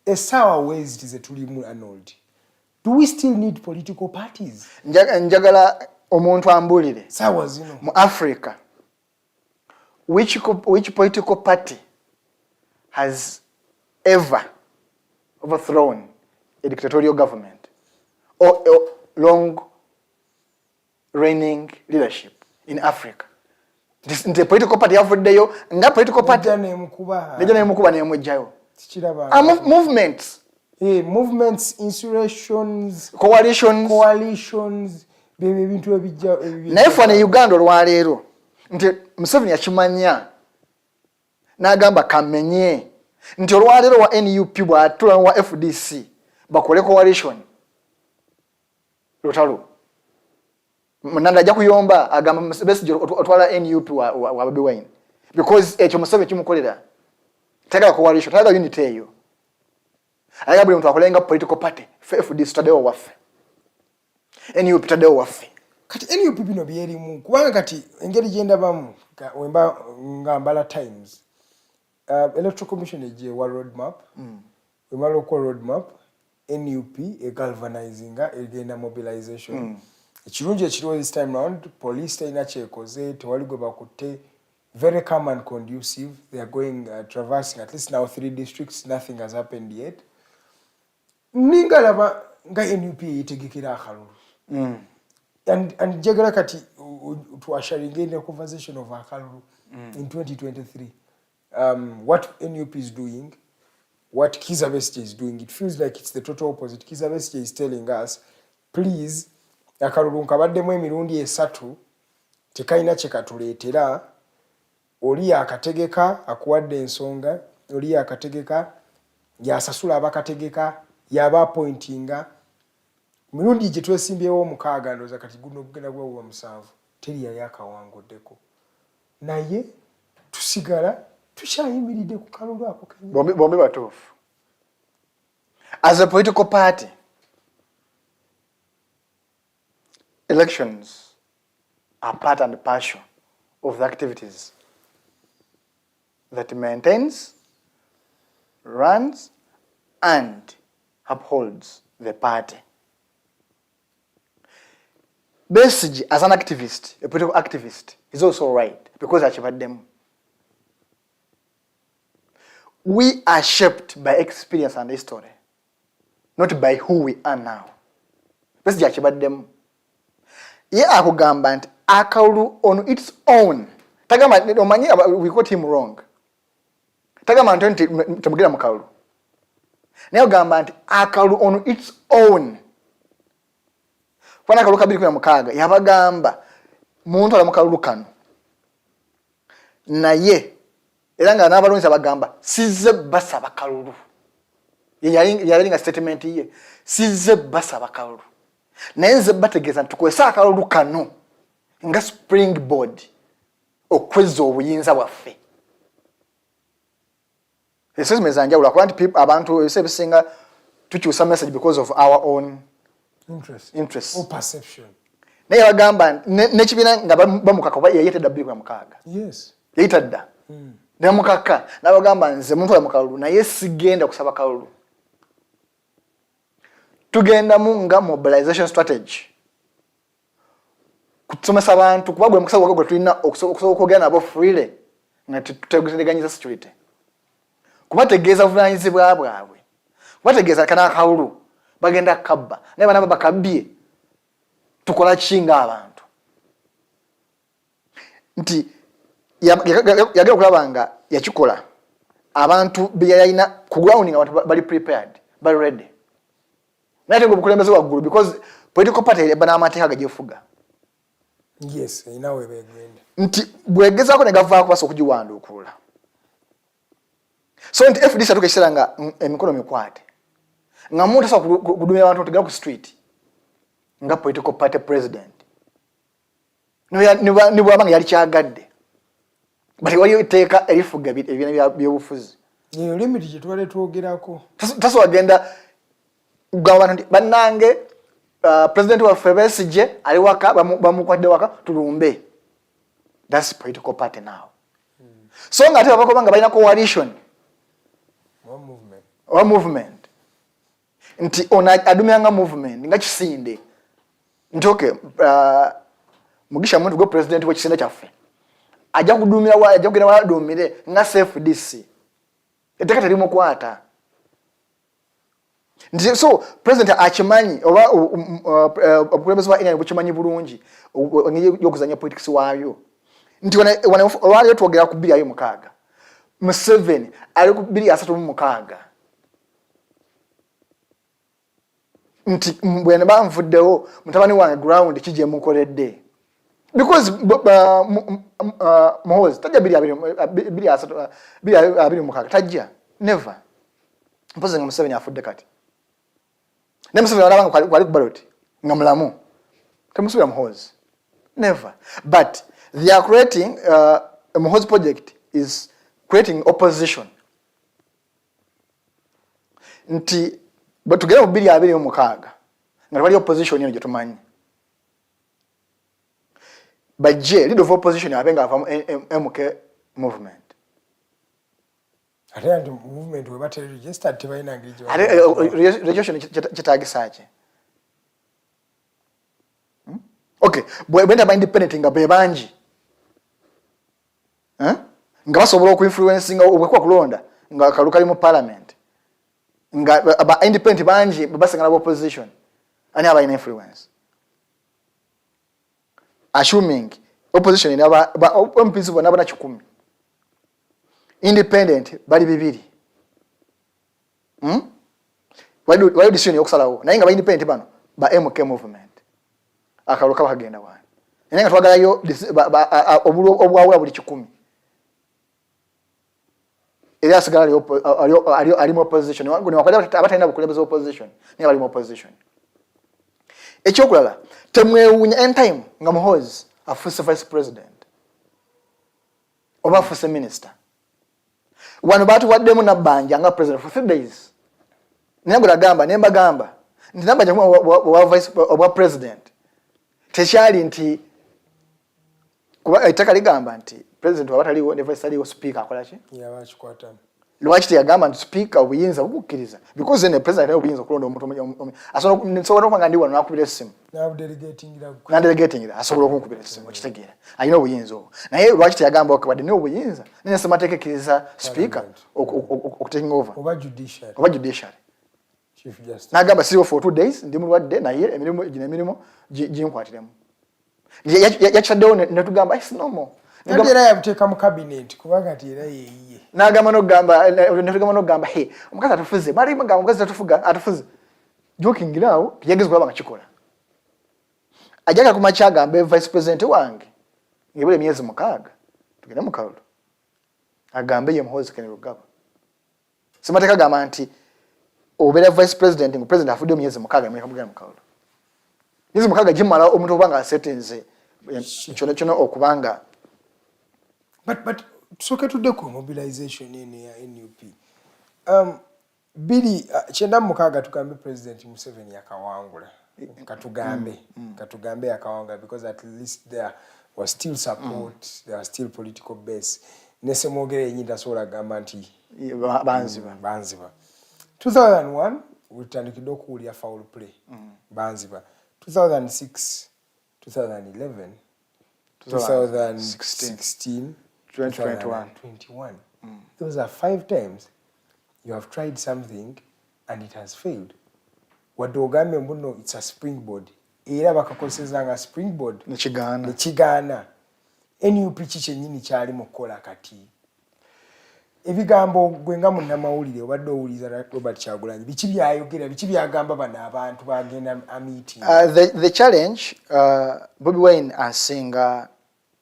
A sour waste is a Tulimu Arnold. Do we still need political parties? Njagala omuntu ambulire. Sour, you know. Mu Africa, which political party has ever overthrown a dictatorial government or long reigning leadership in Africa? The political party avuddeyo nga political party nejja Mukuba nemujjayo. Movements. Movements, insurrections, coalitions. Naye fane Uganda olwaleero nti Museveni yakimanya n'agamba kamenye nti olwaleero wa NUP bw'atula wa FDC bakole coalition lutalo Munna ajja kuyomba agamba Besigye otwala NUP wa Bobi Wine because ekyo Museveni kimukolera tagala coalition tagala unity eyo ayagala buli muntu akolenga political party FDC taddewo waffe NUP taddewo waffe kati NUP bino byerimu kubanga kati engeri gyendabamu wemba ngambala times Electoral Commission eje wa roadmap wemala okukola roadmap NUP galvanizinga egenda mobilization ekirungi ekiriwo this time round police talina kyekoze tewali gwe bakutte very calm and conducive. They are going traversing at least now 3 districts. Nothing has happened yet. Ningalaba nga NUP yitegekera akalulu. And jagala kati to ushering in the conversation of akalulu in 2023. What NUP is doing, what Kizza Besigye is doing, it feels like it's the total opposite. Kizza Besigye is telling us, please, akalulu nkabaddemu emirundi esatu tekaina kyekatuleetera. Oli akategeka akuwadde ensonga, oli akategeka yasasula abakategeka yaba appointinga. Mirundi gye twesimbyewo mukaaga ndowooza kati guno gugenda gwa 7 teri yali akawanguddeko. Naye tusigala tukyayimiridde ku kalulu ako kennyini. Bombi batuufu. As a political party, elections are part and parcel of the activities that maintains, runs, and upholds the party. Besigye, as an activist, a political activist, is also right because achieved. We are shaped by experience and history, not by who we are now. Besigye achieved. Ye akugamba nti akalulu on its own. Tagama omanyi we got him wrong. Tagama nti tumugira mu kalulu. Naye ogamba nti akalulu on its own. Fana akalulu kabiri ku mukaaga yabagamba muntu ala mu kalulu kano. Naye era nga n'abalonzi abagamba sizze basaba kalulu. Yali nga statement ye sizze basaba kalulu. Naye nze bategeeza nti tukozesa akalulu kano nga springboard okwezza obuyinza bwaffe. Esizime zanjawulo akuba nti abantu ebisinga tukyusa message because of our own interest or perception. Naye bagamba n'ekibiina nga bamukaka oba yayitadda 26. Yes. Yayitadda. Ne mukaka n'abagamba nze muntu ala mu kalulu naye sigenda kusaba kalulu. tugenda munga mobilization strategy kutusomesa abantu kubagwe mukasa wako tulina okusoboka nabo freely nga tutegezeganyiza security kubategeeza vunanyizibwa bwabwe kubategeeza kana akawulu bagenda kabba naye bana bakabye tukola kinga abantu nti yagera kulabanga yakikola abantu biyayina ku grounding abantu bali prepared bali ready nate ngo bukulembeze waggulu because political party bana amateeka gajefuga yes inawe begenda nti bwegezako ne gavaako baso kujiwanduukula so nti FDC atukesera nga emikono mikwate nga muntu asa kudumya abantu tegala ku street nga political party president ni bwabanga yali kyagadde bati waliyo iteeka erifuga ebina byobufuzi niyo limit gye twale twogerako taso wagenda gwabantu nti bannange president wa Besigye ali waka bamukwadde waka tulumbe. That's political party now. So ngate abakobanga balina coalition one movement nti ona adumyanga movement nga kisinde ntoke mugisha muntu go president we kisinde kyaffe ajja kudumira wa ajja kugenda wadumire nga safe DC etekata limo kwata nti so president achimanyi oba okulembeza wa ina buchimanyi bulungi yokuzanya politics wayo nti waliyo twogera ku 2 Museveni ali ku 2 nti bwene banvuddewo mutabani wange ground kije mukoledde because Muhozi tajja 2 tajja never mpoze nga Museveni afudde kati ne Museveni alabanga kwali ku ballot nga mulamu temusubira Muhozi never but they are creating a Muhozi project is creating opposition nti batugera mu 2 nga wali opposition yene jetumanyi baje lead of opposition abenga ava MK movement ate movement we battle registered tibaina ngijo registration chitagisache okay bwenda ba independent nga bebanji nga basobola ku influence nga obwekwa kulonda nga kalukali mu parliament nga aba independent banji babasanga na opposition ani aba ina influence assuming opposition ina ba MPs bona bana 10 independent bali 2 wali decision yokusalawo naye nga ba independent bano ba MK movement akaluka bagenda wana nenga twagalayo obwawula buli 10 Eri asigala ali opposition ne wakwada abatalina bukulembeza opposition ne bali opposition ekyokulala temwewunya anytime nga Muhozi afuse vice president oba afuse minister wano batu waddemu nabanja nga president for 3 days nengula gamba nemba gamba nti nabanja wa vice oba president tekyali nti kuba itaka ligamba nti president wabataliwo ne vice aliwo speaker akolachi yabachikwata lwaki yagamba nti speaker obuyinza bukukiriza because then the president naye obuyinza kulonda omuntu asobola okwanga ndi wano nakubira essimu delegating asobola okunkubira essimu okitegeera alina obuyinza obwo naye lwaki yagamba okubadde ne obuyinza nene semateeka ekkiriza speaker okutaking over oba judiciary chief justice nagamba siriwo for 2 days ndi mulwadde naye emirimu ginkwatiramu yakitaddewo netugamba it's normal Nagera yabuteka mu cabinet kubanga tira yeyiye. Nagamba no gamba he omukazi atufuze bali mugamba omukazi atufuze joking now yagezwe baba ngakikola. Ajaga kumachaga mbe vice president wange ngibule myezi 6 tugenda mukalo. Agambe ye Muhozi Kene Rugaba. Simateka gamba nti obera vice president ngo president afude myezi 6 mweka mugenda mukalo. Myezi 6 jimala omuntu obanga setenze chono okubanga but soke tudeko mobilization in ya NUP bili chenda mukaga tukambe president Museveni yakawangula katugambe yakawanga because at least there was still support there was still political base nese mogere nyinda sola gamba nti banziba 2001 utandikidde okuwulira foul play banziba 2006 2011 2016 2021 those are 5 times you have tried something and it has failed wadde ogambye mbuno it's a springboard era bakakozesa nga springboard nekigaana NUP kikyenyini kyali mu kukola kati ebigambo gwe nga munnamawulire obadde owuliza Robert Kyagulanyi biki byayogera biki byagamba bano abantu bagenda a meeting the challenge Bobi Wine asinga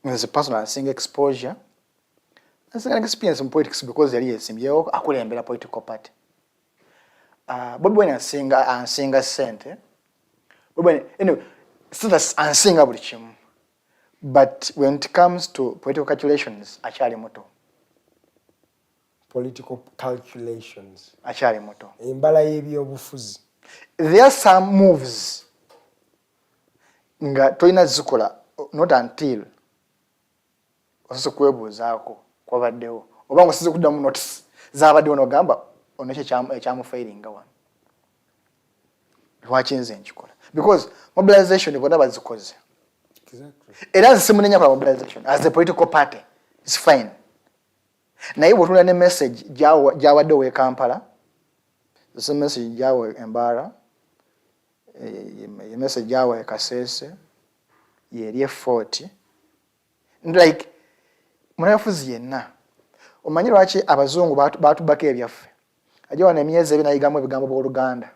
as a person asinga exposure asinga experience in politics because yali yesimbyewo akulembera political party Bobi Wine asinga sente Bobi Wine anyway status asinga buli kimu but when it comes to political calculations achali moto political calculations achali moto embala y'ebyobufuzi there are some moves nga toina zikola not until ososo kwebuzaako kwabaddewo oba ngo size kuddamu notice zabaddewo nogamba onekyo ekyamu failing one lwaki nze nkikola because mobilization bonna bazikoze exactly era nsimunenya kwa mobilization as a political party is fine naye bwotula ne message gyawadde owe Kampala the message gyawe Embara message gyawe Kasese yeri 40 like munafuzi yenna omanyi lwaki abazungu batubaka ebyaffe ajja wana emyezi ebinayigamu ebigambo b'Oluganda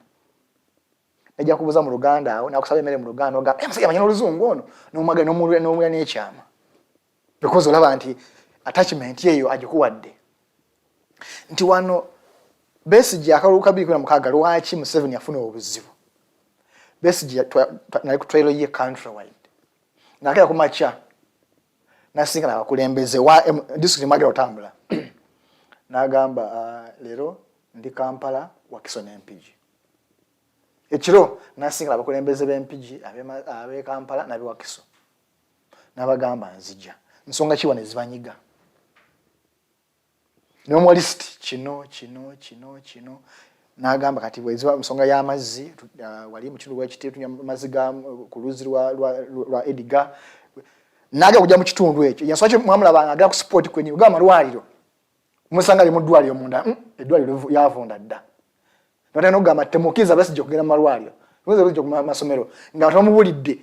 najja kubuza mu Luganda awo nakusaba emmere mu Luganda oga emusajja amanyi oluzungu ono n'omwaga n'omulya n'ekyama because olaba nti attachment yeyo agikuwadde nti wano Besigye akaluka 2016 lwaki Museveni afuna obuzibu Besigye nali ku trial ye country wide nakera ku macha nasinga nabakulembeze wa district magero tambula nagamba lero ndi Kampala wakisona MPG ekiro nasinga abakulembeze b'MPG abe Kampala nabi wakiso nabagamba nzija nsonga kiwa nezibanyiga no list kino nagamba kati bweziba nsonga y'amazzi wali mu kitundu w'ekiteetu amaziga ku luzi lwa Ediga naga kujja mu kitundu ekyo yanswache mwamulaba agala ku support kwenye ugama lwaliro musanga limu dwaliro munda edwaliro yavunda dda nota no gama temukiza basi jokugenda malwaliro nze byo ku masomero nga tamubulidde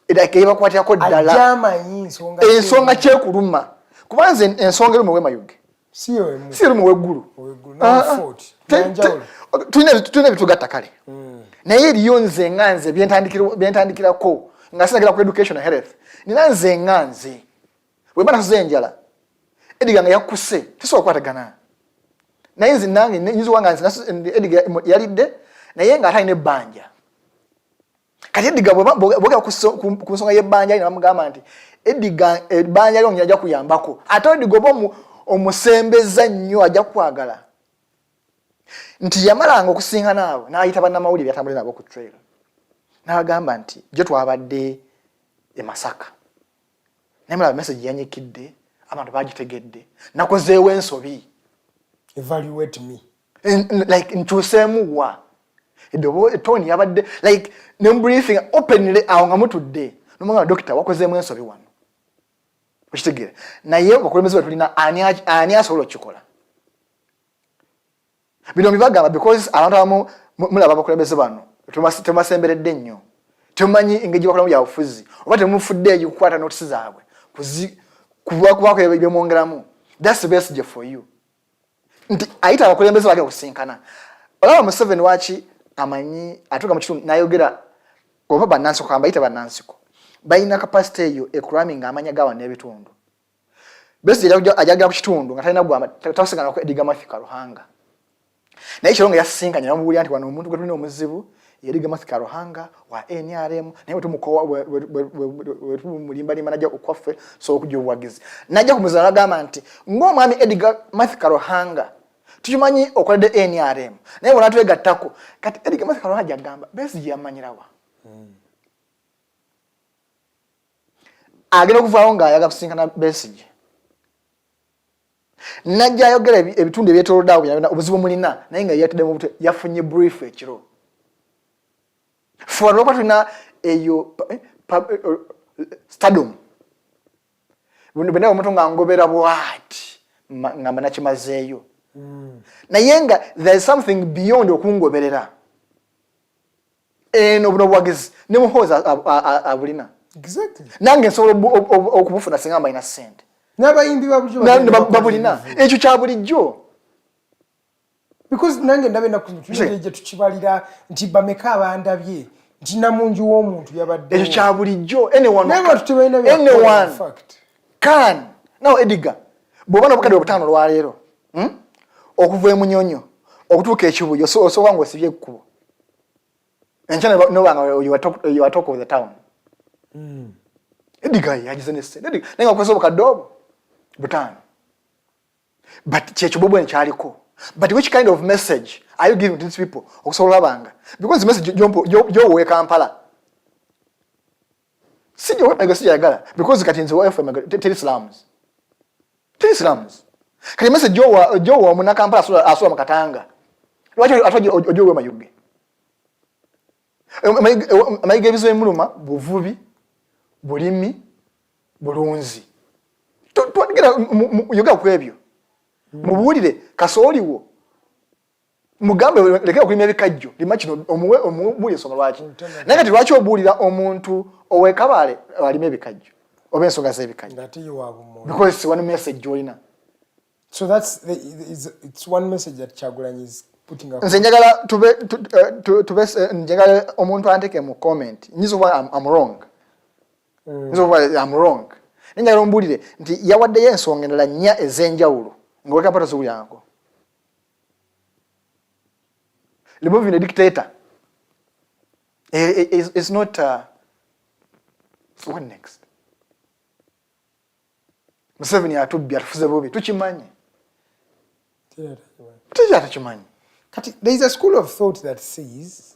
edakeba kwatya ko ddala ajamanyi ensonga kyekuluma kubanze ensonga ero mu wemayuge siyo mu weggulu tulina bitugatta kale naye eriyo nze nganze byentandikirako nga sinagira ku education and health nina nze nganze weba nasoze enjala Ediga nga yakuse tisobola kukwatagana naye nze nange nyinza wanga nze Ediga yalidde naye nga atalina ebbanja kati Ediga bwogera ku nsonga y'ebbanja alina bamugamba nti Ediga ebbanja lyo ajja kuyambako ate Ediga oba omusembeza nnyo ajja kwagala nti yamalanga okusinga naawe n'ayita bannamawulire byatambulira nabo ku trail n'agamba nti gye twabadde e Masaka nemala message yanyikidde abantu bagitegedde nakozeewo ensobi evaluate me like ntuseemu wa edobo Tony yabadde like ne briefing openly awo nga mutudde nomanga doctor wakozeemu ensobi wano okitegere naye bakulembeze batulina ani asobola okikola bino bibagamba because abantu abamu mulaba bakulembeze bano tumasemberedde nnyo tumanyi engeri bakolamu byabufuzi oba temufuddeeyo kukwata notisi zaabwe kubako ebyomwongeramu that's the best for you nti ayita abakulembeze bage okusinkana olaba Museveni waki amanyi atuuka mu kitundu n'ayogera oba bannansiko kamba ayita bannansiko balina capacity eyo ekuraming amanya gawa n'ebitundu besi ajagera ku kitundu nga talina gwama takusingana ku Ediga Mathika Ruhanga naye kirongo yasinkanya namubulya nti wano omuntu gwe tulina omuzibu Ediga Mathika Ruhanga wa NRM naye tumukowa mulimba najja okwaffe so okujja obwagizi najja kumuzala agamba nti ng'omwami Ediga Mathika Ruhanga tukimanyi okoledde NRM naye wona twegattako kati Ediga Mathika Ruhanga agamba besi yamanyirawa agenda okuvaawo ng'ayaga kusinkana Besigye najja ayogera ebitundu ebyetooloddeawo byonna obuzibu mulina naye nga yateddemu butwe yafunye brief ekiro for lwokuba tulina eyo stardom bwena omuntu nga ngobera bwati ngamba nakimazeeyo naye nga there is something beyond okungoberera eno buno bwagizi ne muhoozi abulina nange nsobola okubufuna singa mbalina ssente n'abayimbi babulina ekyo kya bulijjo because nange ndabe nakugye tukibalira nti bameka abandabye nti namungi w'omuntu yabadde ekyo kya bulijjo anyone can now Edgar bw'oba n'obukadde obutaano olwaleero okuva emunyonyo okutuuka ekibuye osobola nga osibye ekkubo enkyana nobanga you are talk of the town Edgar yagize nesse naye nga okozesa obukadde obwo butaano but kyekyo bwobwe nkyaliko but which kind of message are you giving to these people okusobola abanga because the message gy'owowe Kampala sijagala because kati nze wa FM teri slums kati message gy'owa muna Kampala asula mu Katanga lwaki atwaje ojowe mayuge amayiga ebizo emuluma buvubi bulimi bulunzi twagera yoga kwebyo mubuulire kasooliwo mugambe lekera okulima ebikajjo lima kino omubuulire ensonga lwaki naye kati lwaki obuulira omuntu owekabale alima ebikajjo oba ensonga z'ebikajjo because it's one message gy'olina so it's one message that Kyagulanyi is putting up. Nze njagala njagala omuntu anteke mu comment nyizo I'm wrong I'm wrong njagala ombulire nti yawaddeyo ensonga endala nnya ez'enjawulo ng'oleka mpata z'obulyango removing a dictator is not what next Museveni atubbi atufuze bubi tukimanyi tukimanyi. There is a school of thought that says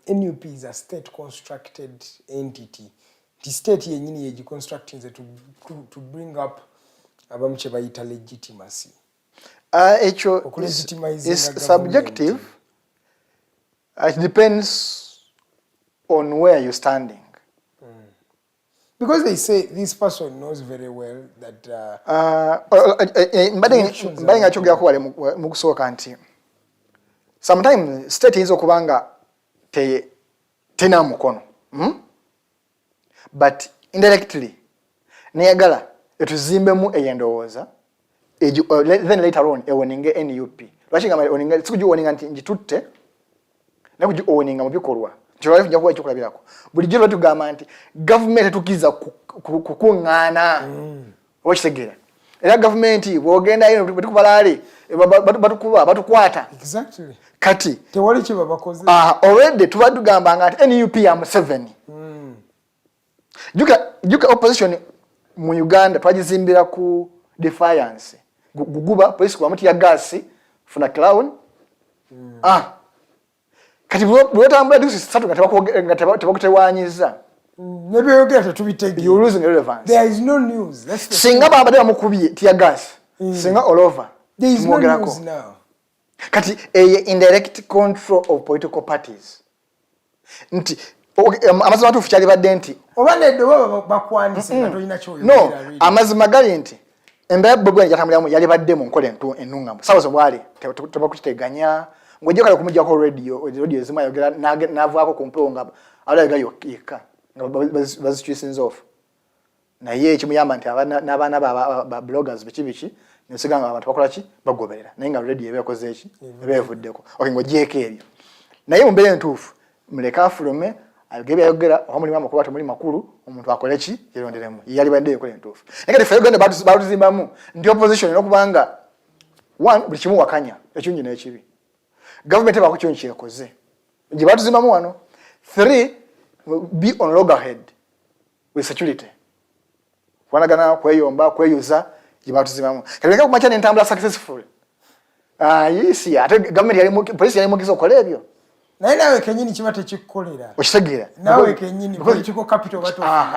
NUP is a state-constructed entity. The state yenyini yejiconstructing to bring up abamuche bayita legitimacy. Is subjective. It depends on where you're standing. Because they say this person knows very well that sometimes state is okubanga tena mukono but indirectly neyagala etuzimbemu eyendowooza then later on ewoninge NUP lwaki ngamba oninga sikujuwoninga nti njitutte nakuju owoninga mu bikolwa kyolwa nja kuba ekyokulabirako bulijjo batugamba nti government etukiza kukuŋŋaana oba kitegera era government bw'ogendayo betukubalaale batukuba batukwata exactly kati tewali kye babakoze already tuba tugambanga nti NUP ya Museveni juka opposition mu Uganda twagizimbira ku defiance guguba police kwa muti ya gasi funa clown kati bwetambula disi satu nga tebakutewanyiza nebeyogera tubitege you losing relevance. There is no news. Singa babadde bamukubye tia gas singa all over there is no news now. Kati indirect control of political parties nti amazima tufu kyali badde nti obanedde baba bakwandise nga tolina kyoyo no amazima gali nti embeera bwebwe yatambulamu yali badde mu nkola ennungamu sawa zobwali tebakukiteganya ng'ojja kale kumujjako radio ezimu ayogera n'avaako ku mpewo nga alaga yokka nga bazituisinze off naye ekimuyamba nti n'abaana ba bloggers biki nesiga nga abantu bakola ki bagoberera naye nga radio ebeekoze eki ebeevuddeko ng'ojjeeko ebyo naye mu mbeera entuufu muleka afulume ayogera oba mulimu amakuba temuli makulu omuntu akole ki yeronderemu yali badde ekola entuufu naye kati ffe Uganda batuzimbamu nti opposition n'okubanga one buli kimu wakanya ekirungi n'ekibi government eba ku kyonki ekoze gye batuzimbamu wano 3 be on loggerhead with security wanagana kweyomba kweyuza gye batuzimbamu kati leka kumacha n'entambula successful yisi ate government police yali mugiza okukola ebyo naye kenyini kiba tekikukolera okitegeera nawe kenyini political capital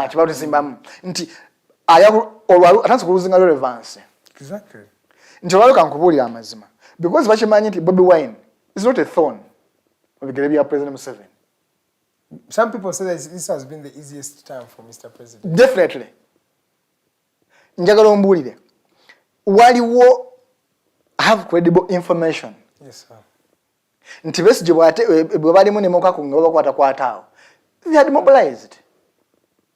kibatuzimbamu nti atansi kuluzinga relevance exactly nti olwaluka nkubuulira amazima because bakimanyi nti Bobi Wine is not a thorn mubigere bya President Museveni. Some people say that this has been the easiest time for Mr. President. Definitely. Njagala ombuulire waliwo have credible information. Yes, sir. Nti Besigye bwe balimu ne mukako nga bakwata awo. They had mobilized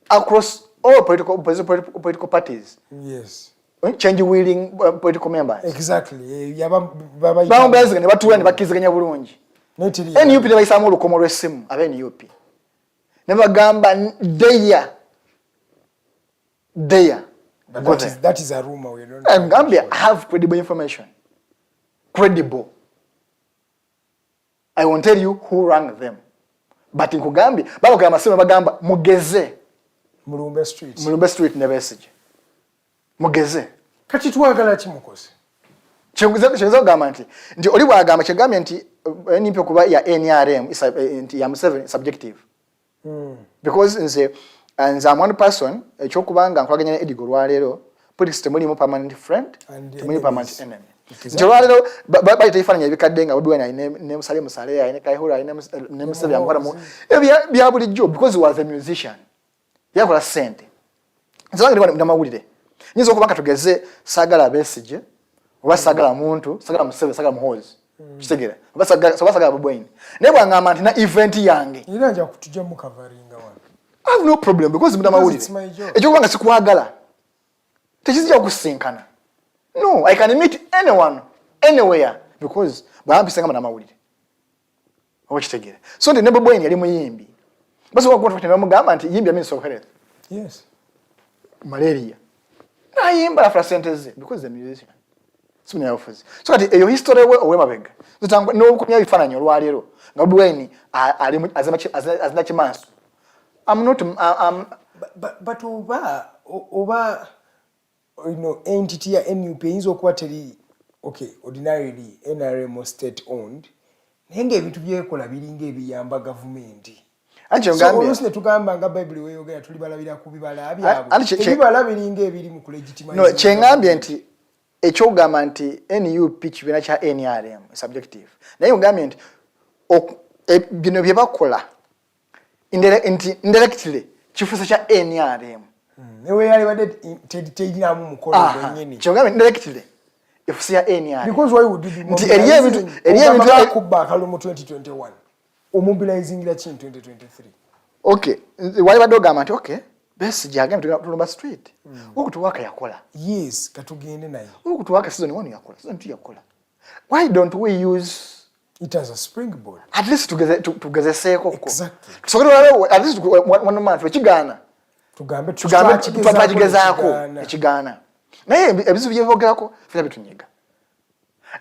across all political parties. Yes. Change willing political members. Exactly. Bamobilizing ne batuula ne bakkiziganya bulungi. NUP ne bayisaamu olukomo lw'essimu abe NUP. Ne bagamba there. That is a rumor. We don't And Gambia have credible information. Credible. I won't tell you who rang them. But in Kugambia, baba masema bagamba mugeze. Mulumbe Street ne Besigye. Mugeze. Kati twagala ki Mukose? Kyenzo gamba nti oli bwagamba kyegambye nti NUP kuba ya NRM nti ya Museveni subjective. Because I'm one person ekyokubanga nkwaganya ne Edigo lwaleero politics temulimu permanent friend temulimu permanent enemy. Nti lwaleero bayita ifananya ebikadde nga Bobi Wine ne musale ayine Kaihura ayine ne Museveni amukwata mu bya bulijjo because he was a musician. Yakola sente. Nzange ndi Munnamawulire. Nyinza okubanga tugeze sagala Besigye oba sagala muntu sagala Museveni sagala muhozi. Kitegera oba sagala Bobi Wine. Ne bwangamba nti na event yange ira nja kutujja mu coveringa wano. I have no problem because Munnamawulire. Ekyokubanga sikwagala. Tekizija okusinkana. No, I can meet anyone, anywhere because bampisanga Munnamawulire. Okitegera. So ndi ne Bobi Wine yali muyimbi. Basi wakuwa tutenda mugamba nti yimbi amini sokereza. Yes. Malaria. Na yimba after sentence because the musician. Sumina yafuzi. So ati eyo history we owe mabega. Zitangwa no kunya bifananyo lwalero. Nga Bobi Wine ali azina chimanso. I'm not but over you know entity ya NUP inzo kuba teri okay ordinarily NRM state owned nenge ebintu byekola biringa ebiyamba government. Anche ngambye so tugamba nga Bible we yogera tuli balabira ku bibala abyabo ebibala biringa ebiri mu legitimize. No chengambye nti ekyogamba nti NUP kibina kya NRM subjective. Naye ngambye nti bino bye bakola indirectly chifusa cha NRM. Ewe yali bade tedina mu mukolo gwenyini. Kyogamba indirectly ifusa ya NRM. Because why would it be nti eliye Kuba kalu mu 2021 mobilizing la chin 2023. Okay, wali bade ogamba nti okay Besigye agamba tulumba street. Okutuwaka yakola. Yes, katugende naye. Okutuwaka season 1 yakola, season 2 yakola. Why don't we use it as a springboard? At least tugeze seko. Exactly. So at least one month wechigana. Tugambe tupatigezaako ekigana. Naye ebizu byevogerako fira bitunyiga.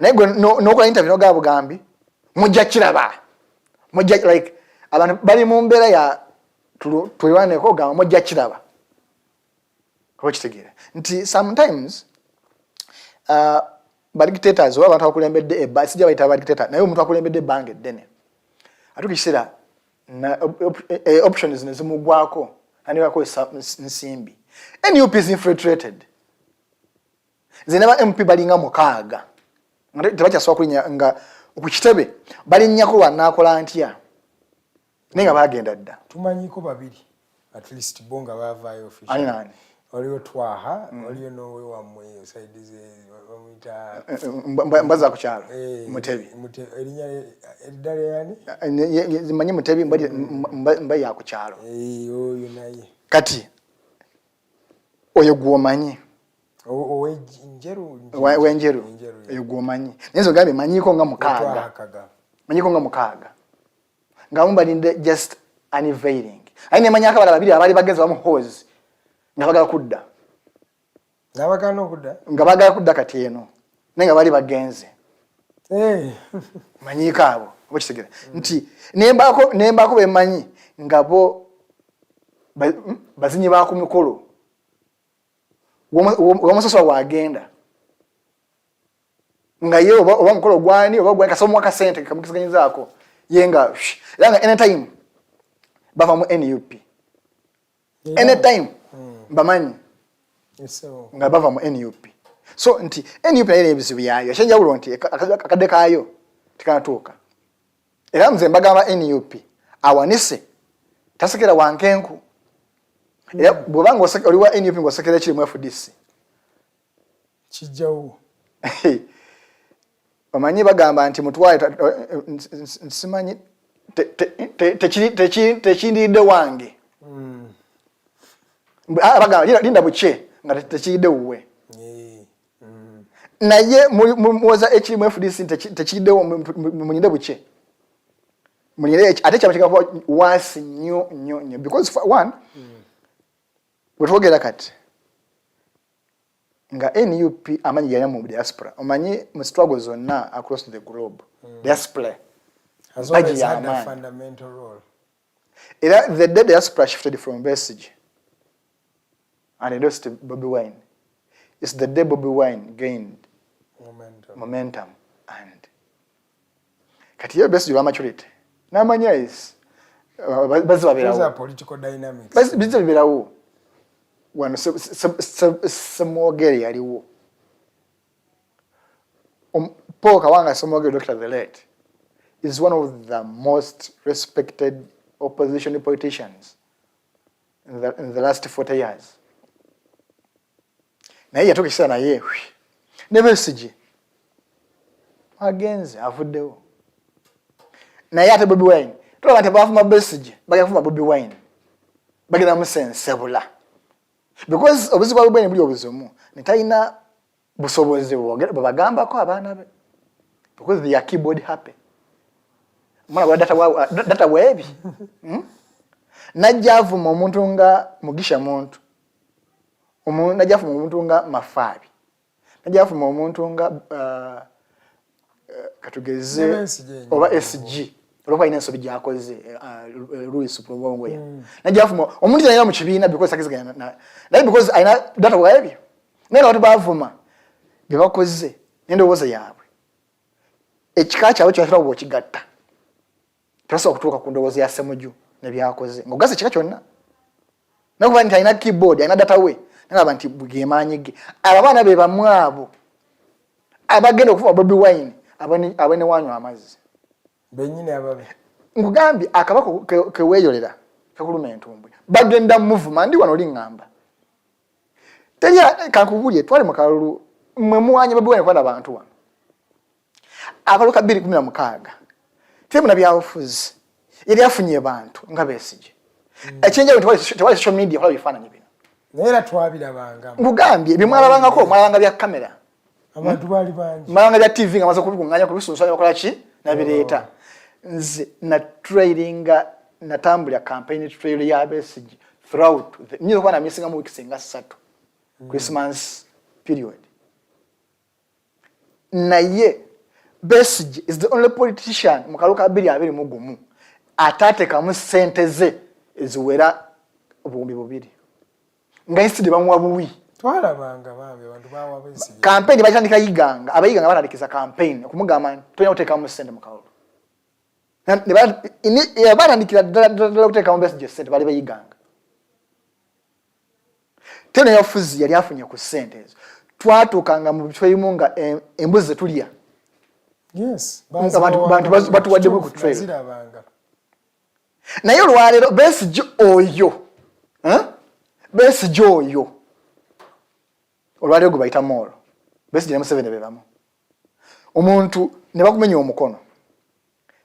Naye nokola interview no gabo gambi mujja kiraba. Mujja like abantu bali mu mbeera ya tuliwane ko gamba mujja kiraba. Ko kitegere. Nti sometimes dictators waba abantu akulembedde sijja bayita ba dictator naye omuntu akulembedde bange ddene atukisira na options nezimugwako aniwa ko nsimbi NUP is infiltrated zinaba MP balinga mukaaga tebacha swa kulinya nga okukitebe balinnya ko wanakola antya nenga bagenda dda tumanyiko babiri at least bonga bavayo official ani nani oliyo twaha oliyo nowe wamwe side ze bamwita mbaza ku kyalo mutebi erinya eridale yani zimanyi mutebi mba ya ku kyalo oyo naye kati oyo gwomanyi owenjeru oyo gwomanyi nezo gambe manyiko nga mukaaga nga mumbalinde just unveiling aine manyaka bala babiri abali bageze bamu hose ngabagala kudda kati eno nenga bali bagenze manyika abo okitegera nti nembako bemanyi ngabo bazinyi ba ku mikolo womusoso wagenda nga ye oba mukolo gwani oba gwa kasomo ka sente kamukizanyizaako yenga langa anytime bava mu NUP anytime bamanyi nga bava mu NUP So nti NUP nayo ebizibu yayo ekyenjawulo nti akadde kaayo tikanatuuka era nze mbagamba NUP awanise tasekera wankenku era bwobanga oliwa NUP ng'osekera ekiri mu FDC kijjawo omanyi bagamba nti mutwale nsimanyi tekindidde wange bagamba linda buke nga tekiyidde wuwe naye muwoza ekiri mu FDC tekiyiddewo munyinde buke munyinde ate kyabatekako wansi nnyo because for one bwetwogera kati nga NUP amanyi ganya mu diaspora omanyi mu struggle zonna across the globe diaspora has always had a fundamental role. The diaspora shifted from Besigye and endorsed Bobi Wine. It's the day Bobi Wine gained momentum and kati yo Besigye maturity namanya is baziba political dynamics bizibirawo wano Semwogere yaliwo Paul Kawanga Semwogere Dr. the late is one of the most respected opposition politicians in the last 40 years. Naye yatokesa naye ne Besigye agenze avuddewo naye ate Bobi Wine tulaba nti abafuma Besigye bagafuma Bobi Wine bagenda musensebula because obuzibu bwa Bobi Wine buli obuzimu netalina busobozi bwabagambako abaana be because they are keyboard happy mwana wa data webi najja avuma omuntu nga Mugisha Muntu najja avuma omuntu nga Mafabi najja avuma omuntu nga katugeze oba SG olwa ina ensobi gyakoze Louis Probongo ya najja avuma omuntu yali mu kibiina because akiziganya naye because aina data webi nene watu bavuma byebakoze n'endowooza yaabwe ekika kyawe kyasira obukigatta Tasa okutuuka ku ndowooza ya Ssemuju ne byakoze ng'ogasa ekika kyonna nakuba nti alina keyboard alina data we nalaba nti bugemaanyi ge abaana be bamwabo abagenda okufa Bobi Wine abane wanywa amazzi benyine ababe ngugambye akabako keweeyolera kakuluma entumbwe bagenda movement ndi wano lingamba tenya kakubulye twale mu kalulu mwe muwanye Bobi Wine kwa abantu wano akaluka 2016 banabyabufuzi yali afunye abantu nga Besigye ekyenjawulo tewali social media wala bifaananyi bino neera twabirabanga ngugambye bimwalabangako mwalabanga bya kamera abantu bali bangi mwalabanga bya TV nga maze kubikunganya kubisunsanya okola ki nabireeta nze na trailinga natambulya campaign trail ya Besigye throughout nyo kwa na misinga mu weeks nga 3 Christmas period naye Besigye is the only politician mukaluka 2021 atatekamu sente ze eziwera obuwumbi bubiri nga instead bamwa buwi twalabanga bambe abantu bawa Besigye campaign batandika yiganga abayiganga banalikiza campaign okumugamba tonya otekamu sente mukaluka ne batandikira ddala otekamu Besigye sente bali bayiganga tena yafuzi yali afunye ku sente ezo twatukanga mu bitweyimu nga embuzi zetulya. Yes, bantu wadde ku trail. Naye olwaleero Besigye oyo. Besigye oyo. Olwaleero go bayita molo. Besigye ne 7 bebamu. Omuntu ne bakumenya omukono.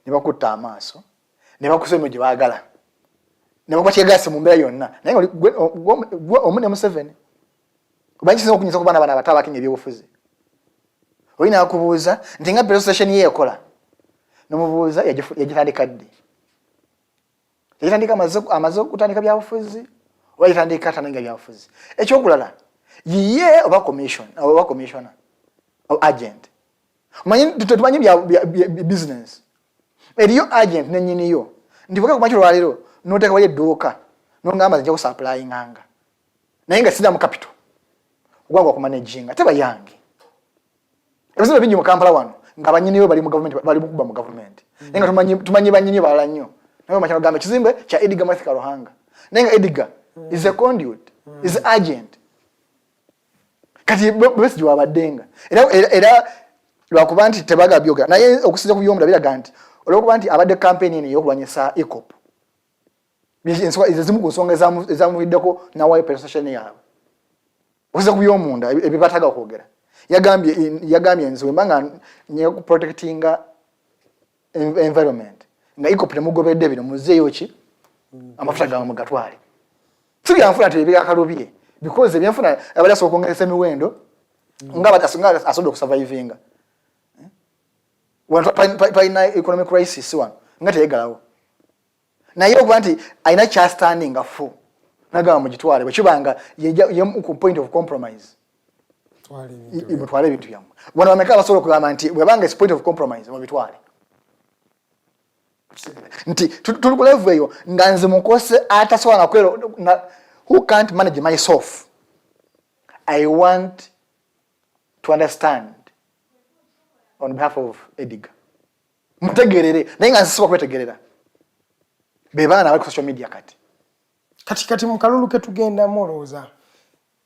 Ne bakutta amaaso. Ne bakusema gye baagala. Ne bakwatya gasi mu mbeera yonna. Naye omune mu 7. Kubanjisa okunyisa ku baana abataba kinye ebyobufuzi. Oyina akubuuza nti nga presentation ye ekola. Nomubuuza yagitandika ddi. Yagitandika amaze okutandika byabufuzi oba yagitandika tananga byabufuzi. Ekyokulala yiye oba commissioner oba agent. Manyi tutumanyi bya business. Eriyo agent nenyiniyo. Ndivuga ku makiro walero noteka waye doka nongamba nja ku supply nganga. Naye nga sida mu capital. Ggwanga ku managing ate bayange. Ebizibu bingi mu Kampala wano nga banyiniyo bali mu government bali kuba mu government. Nenga tumanyi banyiniyo bala nnyo. Nayo machano gamba kizimbe cha Edgar Mathika Ruhanga. Nenga Edgar is a conduit, is agent. kati Besigye wabaddenga era lwakuba nti tebagabyoga naye okusinza ku byomulabiraga nti olwokuba nti abadde campaign eno y'okulwanyisa EACOP ezimu ku nsonga ezamuviddeko nawayo perception yaabwe okusinza ku byomunda ebibataga kwogera yagambye nze wemba nga protectinga environment nga EACOP temugobedde bino muzeeyo ki amafuta gawe mugatwale siganfuna tebikakalubye because ebyenfuna abali asooka okwongeza emiwendo nga asobola okusurvivinga palina economic crisis wano nga teyegalawo naye okuba nti alina kyastanding fu nagamba mugitwale bwekibanga ku point of compromise mutwale ebintu byammwe wano bameka abasobola okugamba nti bwebanga is point of compromise mubitwale nti tuli ku level eyo nga nze Mukose atasobola nakwero who can't manage myself. I want to understand on behalf of Ediga. Mutegerere, naye nga nsiba kwetegerera. Bebana abali ku social media kati. Kati mu kalulu ke tugenda molooza.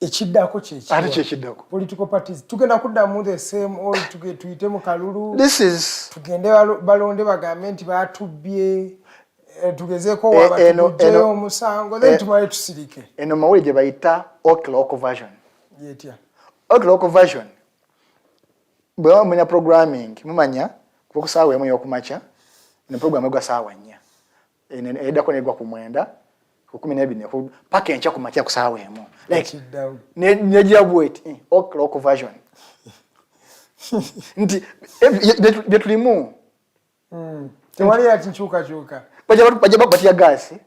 Ekidako kyeki. Ate kyekidako. Political parties tugenda kuddamu the same all tuyite mu kalulu. This is tugende balonde bagambe nti batubye tugezeeko wabatujjeyo omusango then tumale tusirike. Eno Mawulire gye bayita local version. Yetya. Local version. Bwe wamanya programming mumanya ku saawa emu y'okumakya ne program egwa saawa 4. Edako negwa ku 9 ku 12 paka enkya kumakya ku saawa emu. Like nejja bwet local version. Nti betulimu. Tewali ati nkyuka. Bajja bakubatiya gaasi.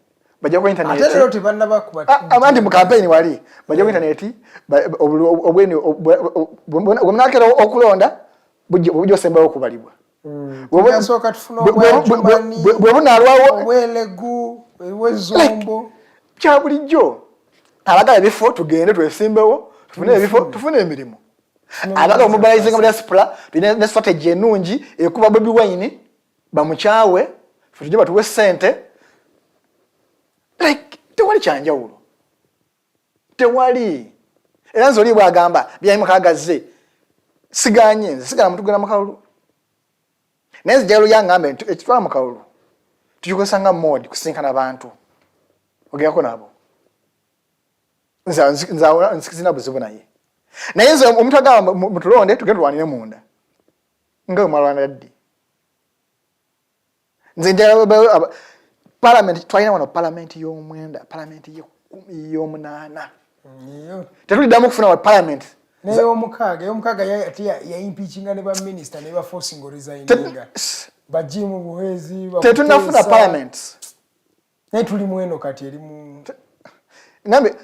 Bajja ku internet. Ate lero tebanna bakubatiya. Abandi mu campaign wali. Bajja ku internet. Obweni obunakera okulonda bujjo sembayo okubalibwa. Bw'asooka tufuna obwajumani. Bwe bunalwawo obwelegu, obwezombo. Kya bulijjo. Abagala bifo tugende twesimbewo, tufune ebifo, tufune emirimu. Abagala mobilizing mu diaspora, ne strategy enungi ekuba Bobi Wine bamukyawe, tujje batuwe sente. Like tewali kyanjawulo. Tewali. Era nzoli bwagamba byayimukagaze. Siganye nze sigala mutugenda mukalulu. Neze jalo yangambe ekitwa mukalulu. Tujukozanga mode kusinkana abantu. Ogeyako nabo. Nzikizina buzibu naye. Naye nze omuntu agamba mutulonde tugende lwanire munda. Nga malwana ddi. Nze njala parliament twalina wano parliament y'omwenda, parliament y'omunana. Tetuliddamu kufuna wa parliament. Naye omukaaga ya impeachinga ne ba minister ne ba forcing resigninga. Bajimu buhezi ba. Tetunafuna parliament. Naye tuli mweno kati eri mu. Ngambe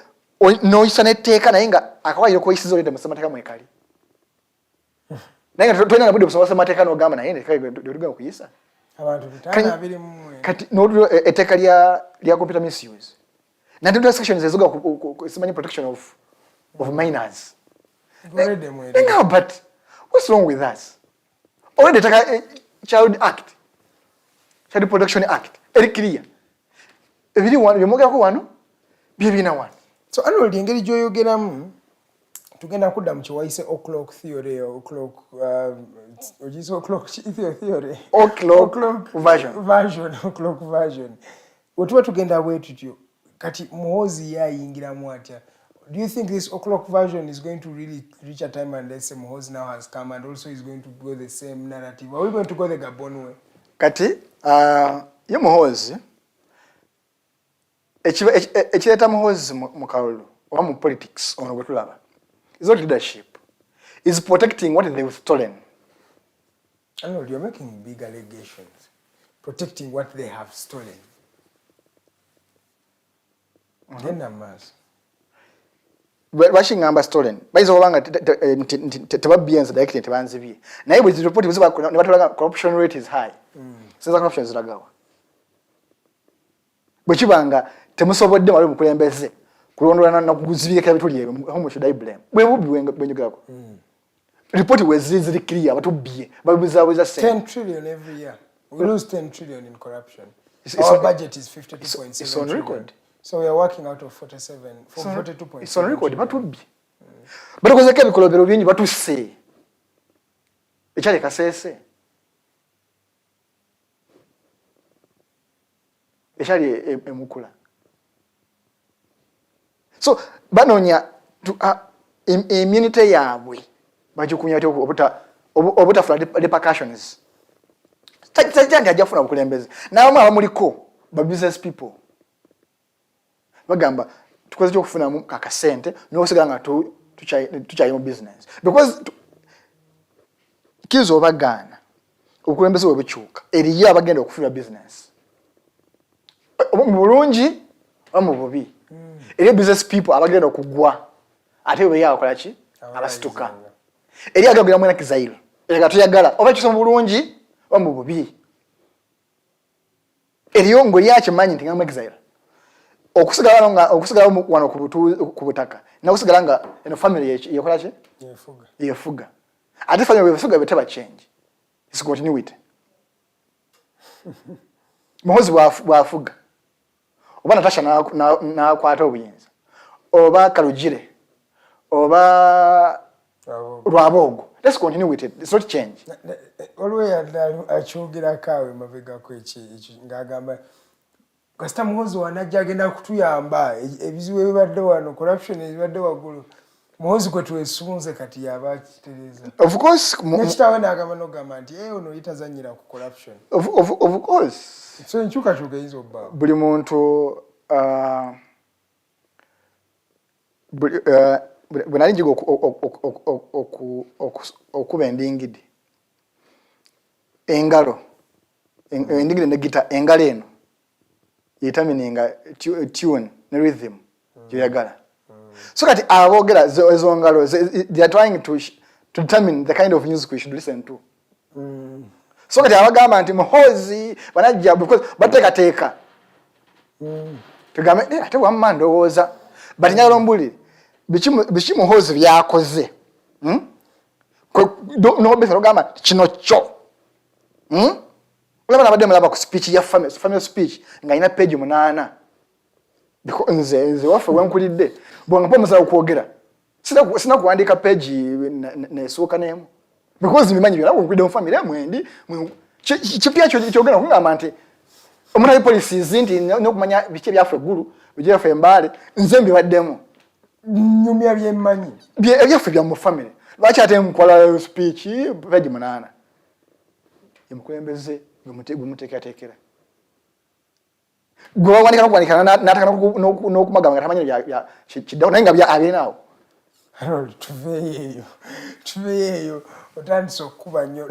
no isaneteka naye nga akawayo ko isizo lende musamateka mwekali. Naye twena nabudi kusoma mateka no gamba naye ndeka nduga kuyisa. Abantu bitana abiri mu. Kati no eteka lya computer misuse. Na ndio sections ezoga ku protection of minors. No, but what's wrong with us? Already take a Child Protection Act. Ekiri. Every one you moga ko wano bibi na one. So Arnold engeri joyogeramu tugenda kudda mu kiwaise o'clock theory o'clock ojiso o'clock theory version. Otuwa tugenda bwetutyo kati Muhoozi yayingiramu atya. Do you think this o'clock version is going to really reach a time and let's say Muhoozi now has come and also is going to go the same narrative? Are we going to go the Gabon way? Kati, ye Muhoozi, ekireta Muhoozi mu kalulu, oba mu politics, ono bwe tulaba, is not leadership. Is protecting what they've stolen. I know, you're making big allegations. Protecting what they have stolen. Then amass. Bashingamba stolen baizo obanga tebabyenza direct tebanzibye naye bwe report buziba ne batolaga corruption rate is high sinza corruption ziragawa bwe kibanga temusobodde wali mukulembeze kulondolana na kuguzibye ka bituli ebyo how much should I blame bwe bubi bwenjogako report weziziri clear batubye babizabuza 10 trillion every year we lose 10 trillion in corruption. Our budget is 52.7 it's on record. So we are working out of 42.7. It's on record, but would be. batukozeko ebikolobero bingi batusse ekyali Kasese ekyali Emukula. So banoonya immunity yaabwe bagikunya obutafuna repercussions. Tajja ajafuna bukulembeze nabamu abamuliko ba business people bagamba tukoze kyokufuna kakasente n'okusigala nga tuchayi mu business because kizo bagana obukulembeze obukyuka eriyo abagenda okufuna business mu bulungi mu bubi. Eriyo business people abagenda okugwa ate bwe yakola ki abasituka eriyo agagula Mwena kizairo era tuyagala oba kiso mu bulungi mu bubi. Eriyo ngo yakimanyi nti ngamwe kizairo okusigala wano ku butaka nakusigala nga eno family yekola ki yefuga ate family yefuga betaba change is continuity. Muhozi bwafuga oba Natasha nakwata obuyinza oba Kalugire oba Rwabogo. Let's continue with it. It's not change. Always achogira kawe mabega ko iki ngagamba kasita Muhozi wanajja agenda kutuyamba ebiziwe bibadde wano corruption ebibadde wagulu Muhozi kwe twesunze kati yabakitereza. Of course nekitawe nagamba no gamba nti ono yitazanyira ku corruption. Of course. So nchuka izo baba. Buli muntu bwenali njigo okuba endingidi engalo endingidi ne gita engalo eno yitamininga tune ne rhythm yoyagala. So kati abogera ezo ngalo they are trying to determine the kind of music we should listen to. So kati abagamba nti Muhozi banajja because bateka tugambe ate wamma ndowooza bati Nyagala Mbulire biki Muhozi byakoze nobesa ogamba kino kyo olaba nabadde mulaba ku speech ya family speech nga ina page 8 nze waffe wenkulidde bwanga pomusa okwogera sina kuandika page nesooka nemu because mimanyi byala nkulidde mu family mwendi kipya kyogera kungamba nti omuna policies nti nokumanya biki byaffe eggulu bijaffe embale nze mbibaddemu nyumya byemmanyi byaffe bya mu family lwaki ate mukola speech page 8 emukulembeze gumuteekateekera gwe wawanika nataka n'okumagamba nga tamanyi kiddawo naye nga abirinawo. tuveeyo otandise okukuba nnyo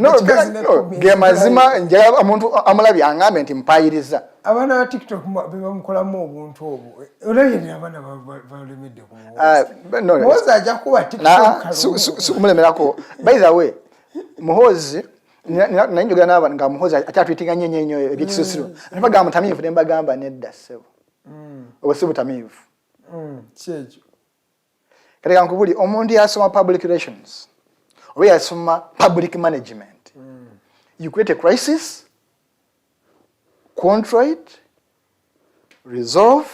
ge mazima njagala omuntu amulabye aŋŋambe nti mpayiriza abaana ba TikTok bebamukolamu obuntu obwo olabye abaana balemedde Muhozi ajja kuba TikTok kumulemerako. By the way Muhozi nanjogera n'abantu nga Muhozi akyatuyitiga nnyo ebyekisuusiro nebagamba mutamiivu ne mbagamba nedda ssebo oba si butamiivu kyekyo. Kati kankubuli omuntu yasoma public relations oba yasoma public management you create a crisis, control it, resolve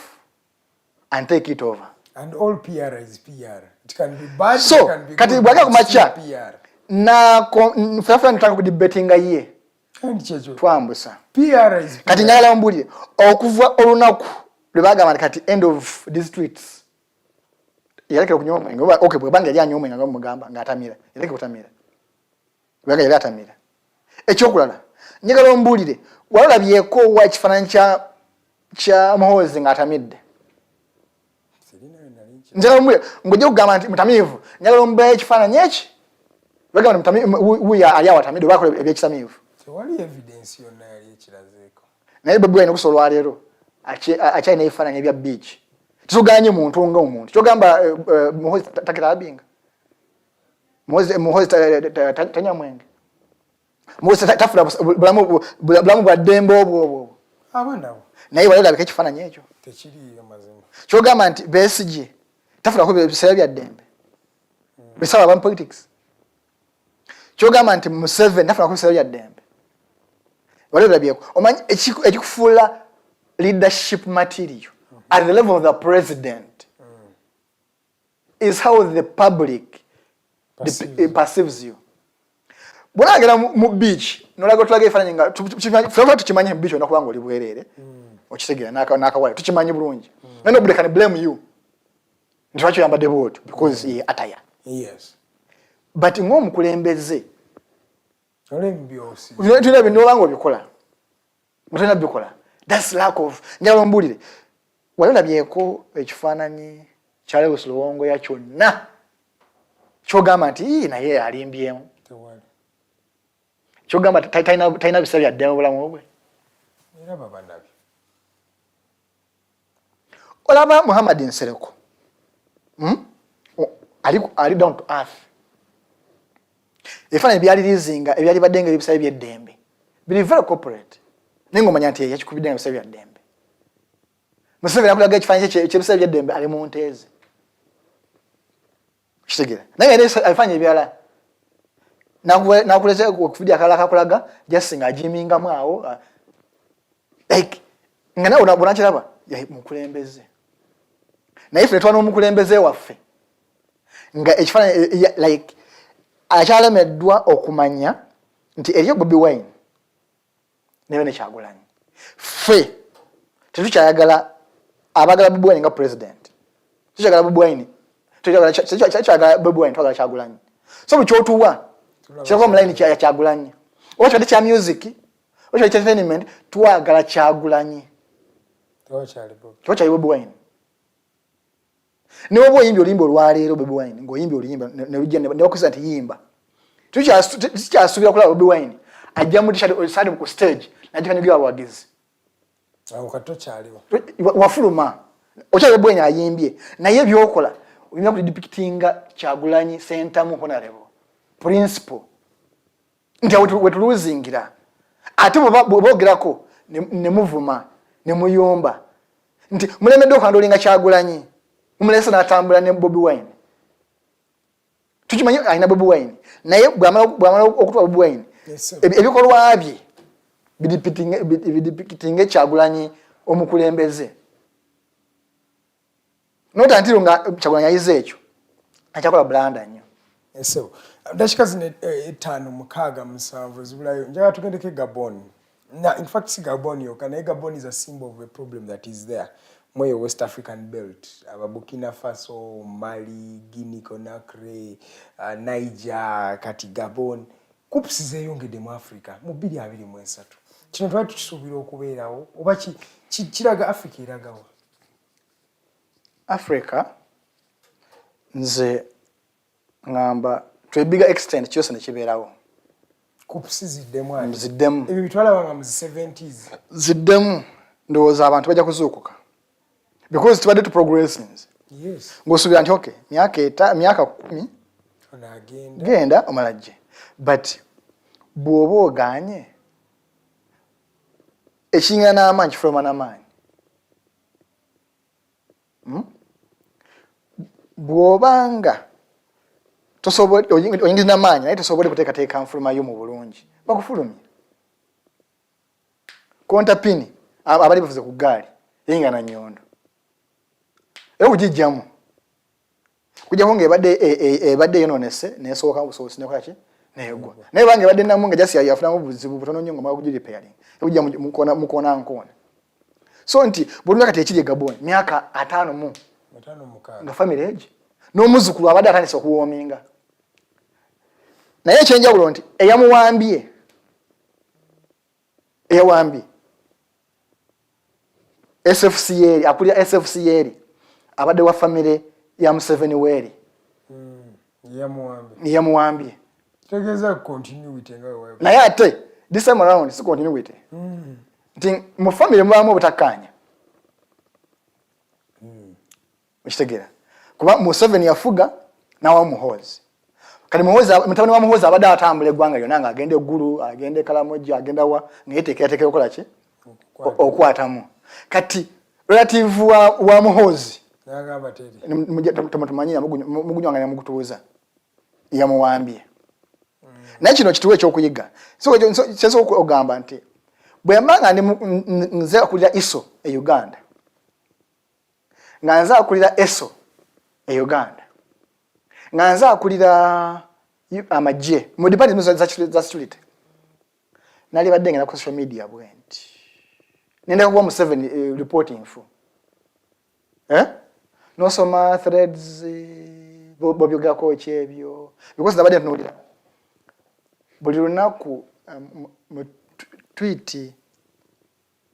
and take it over. And all PR is PR. It can be bad, so, it can be kati good, bwaga but it's kumacha PR. Na mfafuna nitaka kudibetinga ye twambusa PR is PR. Kati Nyagala Mbulire okuva olunaku lwebagamba kati end of districts yalekera kunyoma ngoba okay bwe banga yali anyoma nga mugamba ngatamira yaleke kutamira bwaga yali atamira ekyokulala Nyagala Mbulire walalabyeko wa kifananyi kya Muhozi ngatamidde Nyagala Mbulire ngoje kugamba nti mutamivu Nyagala Mbulire ekifananyi eki bagamba mutamivu uya ali awatamidde bakola ebyekisamivu wali evidence yonna yali ekirazeeko naye bwe bwene kusolwa leero akyalina ebifaananyi ebya beach tusuganye muntu nga omuntu kyogamba Muhozi takitabinga Muhozi tanya mwenge Muhozi tafula bulamu bwa ddembe obwo abanawo naye wali olabika ekifaananyi ekyo tekiri amazima kyogamba nti Besigye tafulako biseera bya ddembe bisaba abamu politics kyogamba nti Museveni tafulako biseera bya ddembe wali olabyeko omanyi ekikufuula leadership material at the level of the president is how the public perceives you. Bwagera mu beach nolaga tulaga ifananye nga tukimanye beach onakubanga oli bwerere okitegera nakawala tukimanye bulungi nobody can blame you ntiwacho yambadde bwotyo because he attire. Yes, but ng'omukulembeze olembyosi tulina binobanga obikola mutena bikola. That's lack of njalo mbulire walabyeko ekifaananyi kyale usulongo ya kyonna kyogamba nti naye alimbyemu kyogamba taina bisa byaddemu bulamu bwe era babanabi olaba Muhammad Nsereko ali down to earth. Ebifaananyi byalirizinga ebyali baddenga ebisale by'eddembe biri very corporate nengomanya nti yakikubidde nga ebisale byaddembe. Museveni akulaga ekifaananyi ky'ebisale by'eddembe ali mu nteeze kitegera naye ebifaananyi ebyala nakuleza okufidi akalala kakulaga jasinga ajimingamu awo like nga nawe bonakiraba mukulembeze naye ffe twana omukulembeze waffe nga ekifaananyi like akyalemeddwa okumanya nti eriyo Bobi Wine nebe ne Kyagulanyi. Ffe tetukyayagala abagala Bobi Wine nga president, tukyagala Bobi Wine, tukyagala Bobi Wine, twagala Kyagulanyi. So bukyotuwa kyako mulaini kya Kyagulanyi okyali kya music okyali kya entertainment twagala Kyagulanyi tokyali Bobi Wine. Ne obo yimbi olimbo olwaleero Bobi Wine ng'oyimbi olimba ne lujja ne okusa nti yimba tukyasubira kulaba Bobi Wine ajja mu side ku stage najikanyugira abawagizi awo katokyaliwo wafuluma okyali Bobi Wine ayimbye naye byokola olina kudipictinga Kyagulanyi sentamu honorable principal nti wetuluzingira ate bogerako ne muvuma ne muyomba nti mulemedde okandolinga Kyagulanyi umulesa natambula ne Bobi Wine. Tukimanyi alina Bobi Wine naye bwamala okutwa Bobi Wine ebikolwa bye bidipikitinge Kyagulanyi omukulembeze nota ntiro nga Kyagulanyi ayize ekyo akyakola blanda nnyo. So dakika zino 5-6-7 zibulayo njaga tugendeko Gabon. In fact si Gabon yokka naye Gabon is a symbol of a problem that is there. Moyo West African belt, Burkina Faso, Mali, Guinea Conakry, Niger, kati Gabon. Kupusize yongedde mu Africa mu 2023. Kino twali tukisuubira okubeerawo oba kiraga Africa eragawa? Africa nze ngamba to a bigger extent kyose ne kibeerawo. Kupusiziddemu ati. Ziddemu. Ebyo bitwalabanga mu 70s. Ziddemu ndowooza abantu bajja kuzuukuka. Because tubadde tu progressing. Yes. Ng'osuubira nti okay myaka 10 onagenda genda omalajje. But bw'oba ogaanye ekiringa n'amaanyi kifuluma n'amaanyi. Bw'obanga tosobola oyingiza n'amaanyi naye tosobola kuteekateeka nfuluma yo mu bulungi bakufulumye. Konta pini abali bavuze ku ggaali yinga na nnyondo. Ujijjamu kujja konge ebadde yononese nesooka busobosi nekola ki negwa naye bange badde namunga jasi yafunamu buzibu butono nnyo ngoma kujiri repairing ujja mukona nkona so nti buli kati ekiri Gabon myaka 5 nga family age n'omuzukulu abadde atandise okuwoominga naye ekyenjawulo nti eyawambye SFCL akulira SFCL abadde wa family ya Museveni weri yamuwambye tegeza continuity ngawe naye ate this time around si continuity nti mu family mwamu butakanya mkitegera kuba Museveni yafuga nawa Muhoozi kali Muhoozi mutabani wa Muhoozi abadde atambula eggwanga lyonna nga agende eggulu agende Kalamoja agenda wa ngayeteekerateekera okukola ki okwatamu kati relative wa Muhoozi nagamba teri tumutumanyira mugunywanga ne mukutuuza yamuwambye naye kino kituwe ekyokuyiga so ogamba nti bwe mbanga nze akulira ISO e Uganda nga nze akulira ESO e Uganda nga nze akulira amagye mu department za security nali badde ngenda ku social media bwenti nenda kuba mu 7 reporting fu nosoma threads bobyogako kyebyo because nabadde ntunulira buli lunaku mu tweet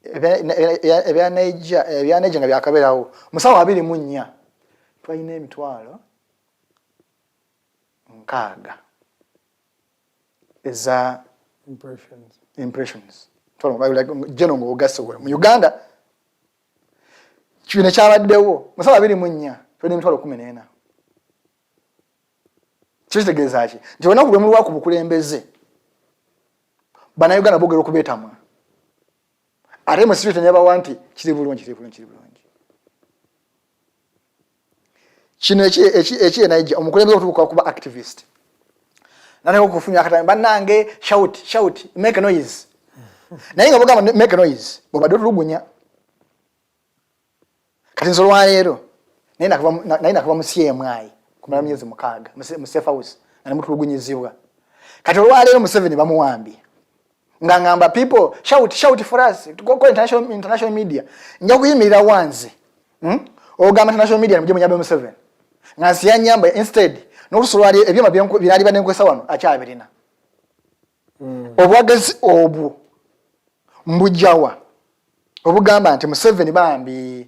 ebya Nigeria nga byakabeerawo musawo 24 twalina emitwalo 6 eza impressions jeno ng'ogasobola mu Uganda kino kyabaddewo musawo 24 twalina emitwalo 14 kitegeeza ki nti olunaku lwe muluwa ku bukulembeze Bannayuganda boogera okubeetamwa ate mu street nebawa nti kiri bulungi kino eki Nigeria omukulembeze otuuka kuba activist naneko kufunya akatani bannange shout make a noise naye nga bogamba make a noise bobadde otulugunya kati nze olwaleero naye nakava mu CMI kumala myezi 6 mu safe house nali mutulugunyizibwa kati olwaleero Museveni bamuwambye nga ngamba people shout for us to go international media nja kuyimirira wanze ogamba international media muje munyabe Museveni nga siya nyamba instead n'olusolwali ebyoma byali banenkwesa wano akyabirina obwagazi obu mbujawa obugamba nti Museveni bambi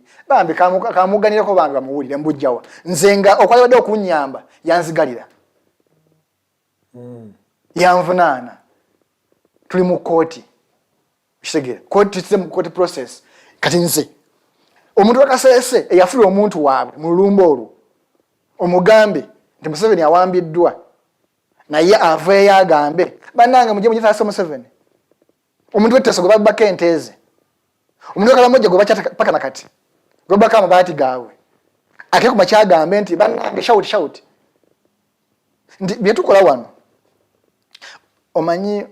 kamuganirako bambi bamuwulire mbujawa nzenga okwalibadde okunyamba yanzigalira yanvunaana tuli mu kooti kitegeera kooti tse mu kooti process kati nze omuntu akasese eyafulira omuntu waabwe mu lulumba olwo omugambe nti Museveni awambiddwa naye aveeyo agambe bannange mujye mugitaasa Museveni omuntu wetteso gwe babbako enteeze omuntu wekalamojja gwe bakyata paka nakati gwe babbako amabaati gaabwe ate ku makyagambe nti bannange shout nti byetukola wano omanyi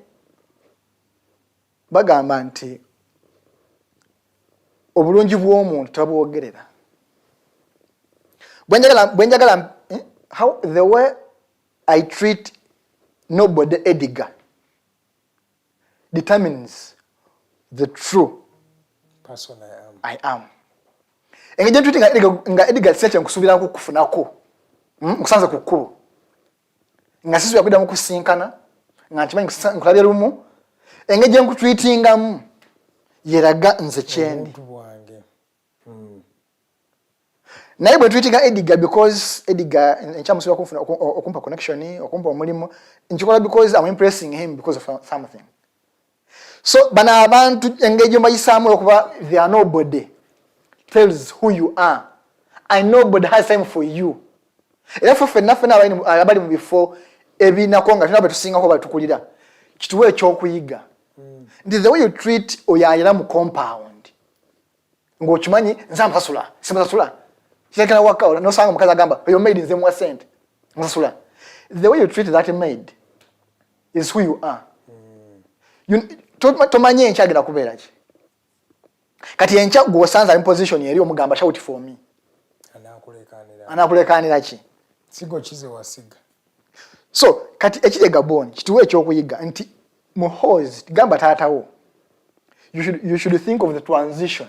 bagamba nti obulungi bw'omuntu tabwogerera bwenjagala how the way I treat nobody Edgar determines the true person I am. Engejje ntwiti nga Edgar seche nkusubira kukufunako nkusanze ku kkubo nga sisu yakwida mu kusinkana nga nkimanyi nkulabye lumu engejje nkutwitingamu yeraga nze kyendi naye bwe tweetinga Edgar because Edgar nchamusubira kufuna okumpa connection okumpa omulimu nkikola because I'm impressing him because of something. So bana abantu engejje mbayisamu okuba they are nobody tells who you are. I nobody has time for you. Era for fenafena abali mu before ebinakonga tunaba tusinga ko batukulira kituwe ekyokuyiga. The way you treat oyayira mu compound ngo kimanyi nzambasula simbasula kikana waka no sanga mukaza gamba your maid nze mu sent nzasula. The way you treat that maid is who you are. You tomanye enchagira kubeera ki kati encha go sanza in position eri omugamba shout for me anakulekanira ki sigo chize wasiga. So kati ekire Gabon kituwe ekyokuyiga nti muhozi gamba taatawo you should think of the transition,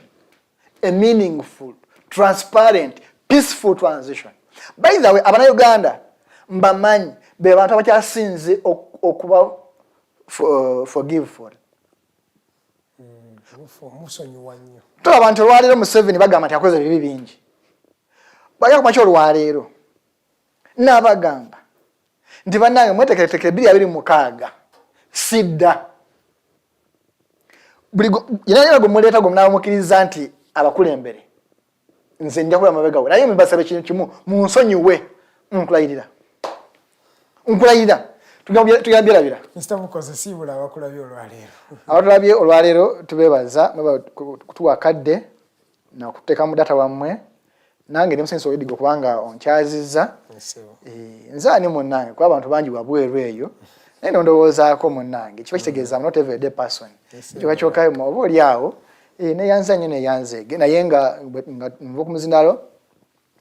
a meaningful, transparent, peaceful transition. By the way abana Uganda mbamanyi be bantu abakyasinze okuba forgive for musonyi wanyo to abantu olwaleero Museveni bagamba nti akoze bibi bingi bajja kumacho olwaleero n'abagamba nti bannange mwetekeretekere 226 sidda yinayo gumuleeta gumnawo mukiriza nti abakulembere nze njja kula mabega we naye mbasabe kintu kimu munsonyiwe nkulayirira tugambye Mr. Mukose sibula abakulabye olwaleero abatulabye olwaleero tubebaza tuwakadde na kuteeka mu data wammwe nange nemusenso Edigo kubanga onkyaziza nzaani munnange kuba abantu bangi wabweru eyo naye ndowoozaako munnange kiba kitegeeza not every day person kyokakyoka oba oli awo neyanza nnyo neyanzeege naye nga nva ku muzinalo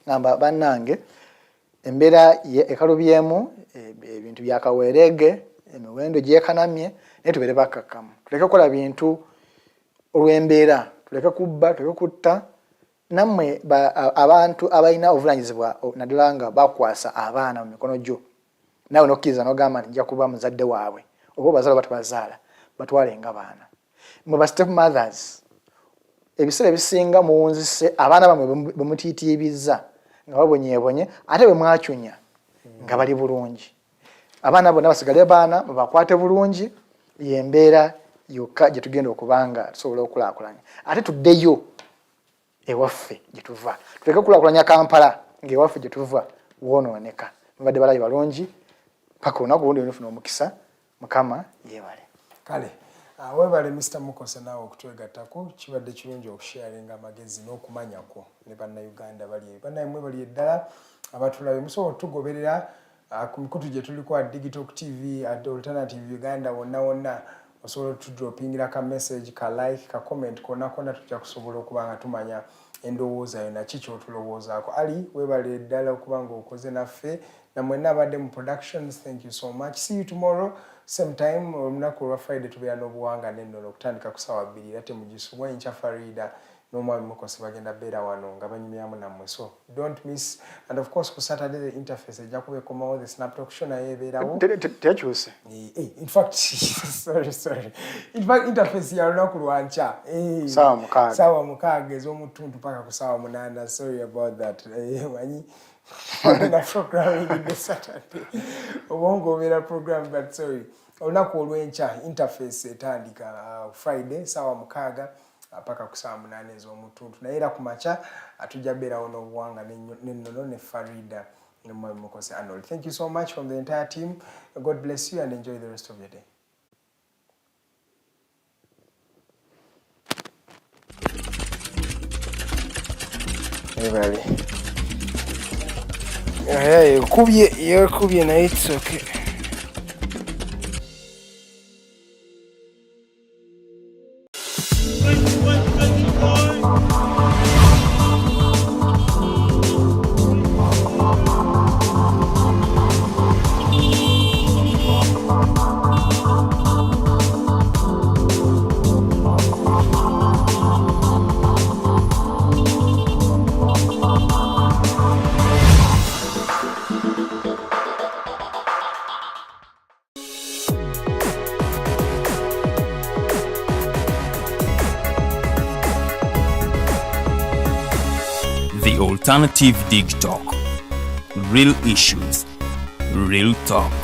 ngamba bannange embeera ekalubyemu ebintu byakaweerege emiwendo gyekanamye naye tubeere bakkakkamu tuleke kukola bintu olw'embeera tuleke kubba tuleke kutta nammwe abantu abalina obuvunanyizibwa naddala nga bakwasa abaana mu mikono gyo naawe nokkiriza n'ogamba nti nja kuba muzadde waabwe oba obazaala batabazaala batwalenga baana mwe ba step mothers ebiseera ebisinga muwunzise abaana bamwe bemutiitiibizza nga babonyeebonye ate bwe mwacunya nga bali bulungi abaana bonna basigale baana babakwate bulungi yembeera yokka gye tugenda okubanga tusobola okulaakulanya ate tuddeyo ewaffe gye tuva tuleke okulaakulanya Kampala ng'ewaffe gye tuva woonooneka mubadde balabi balungi paka olunaku lundi olufuna omukisa Mukama yeebale kale weebale Mr. Mukose naawe okutwegattako kibadde kirungi okusharinga amagezi n'okumanyako ne bannayuganda bannayimwe bali eddala abatulabe musobola otugoberera ku mikutu gye tuliko Digitalk TV Alternative Uganda wonna osobola otudropingira ka message ka like ka comment konna tujja kusobola okuba nga tumanya endowooza yonna kiki otulowoozaako ali weebale eddala okuba nga okoze naffe namwenna abadde mu productions. Thank you so much. See you tomorrow same time olunaku olwa Friday tubeera n'obuwanga n'ennono okutandika ku ssaawa 2 ate mugisumwa enkya Farida n'omwami Mukose bagenda beera wano nga banyumyamu nammwe so don't miss and of course ku Saturday the interface ejja kuba ekomawo the snap talk show naye ebeerawo tekyuse in fact sorry in fact interface ya lunaku lwankya saawa 6 ez'omutuntu paka ku ssaawa 8 sorry about that manyi na programming in the Saturday obongo obeera program but sorry olunaku olw'enkya interface etandika Friday ssaawa 6 paka ku ssaawa 8 ez'omutuntu naye era ku makya tujja beerawo n'obuwanga n'ennono ne Farida ne Mwaalya Mukose Arnold. Thank you so much from the entire team. God bless you and enjoy the rest of your day. Everybody. You're kubye na it's okay. The Alternative Digitalk. Real issues, real talk.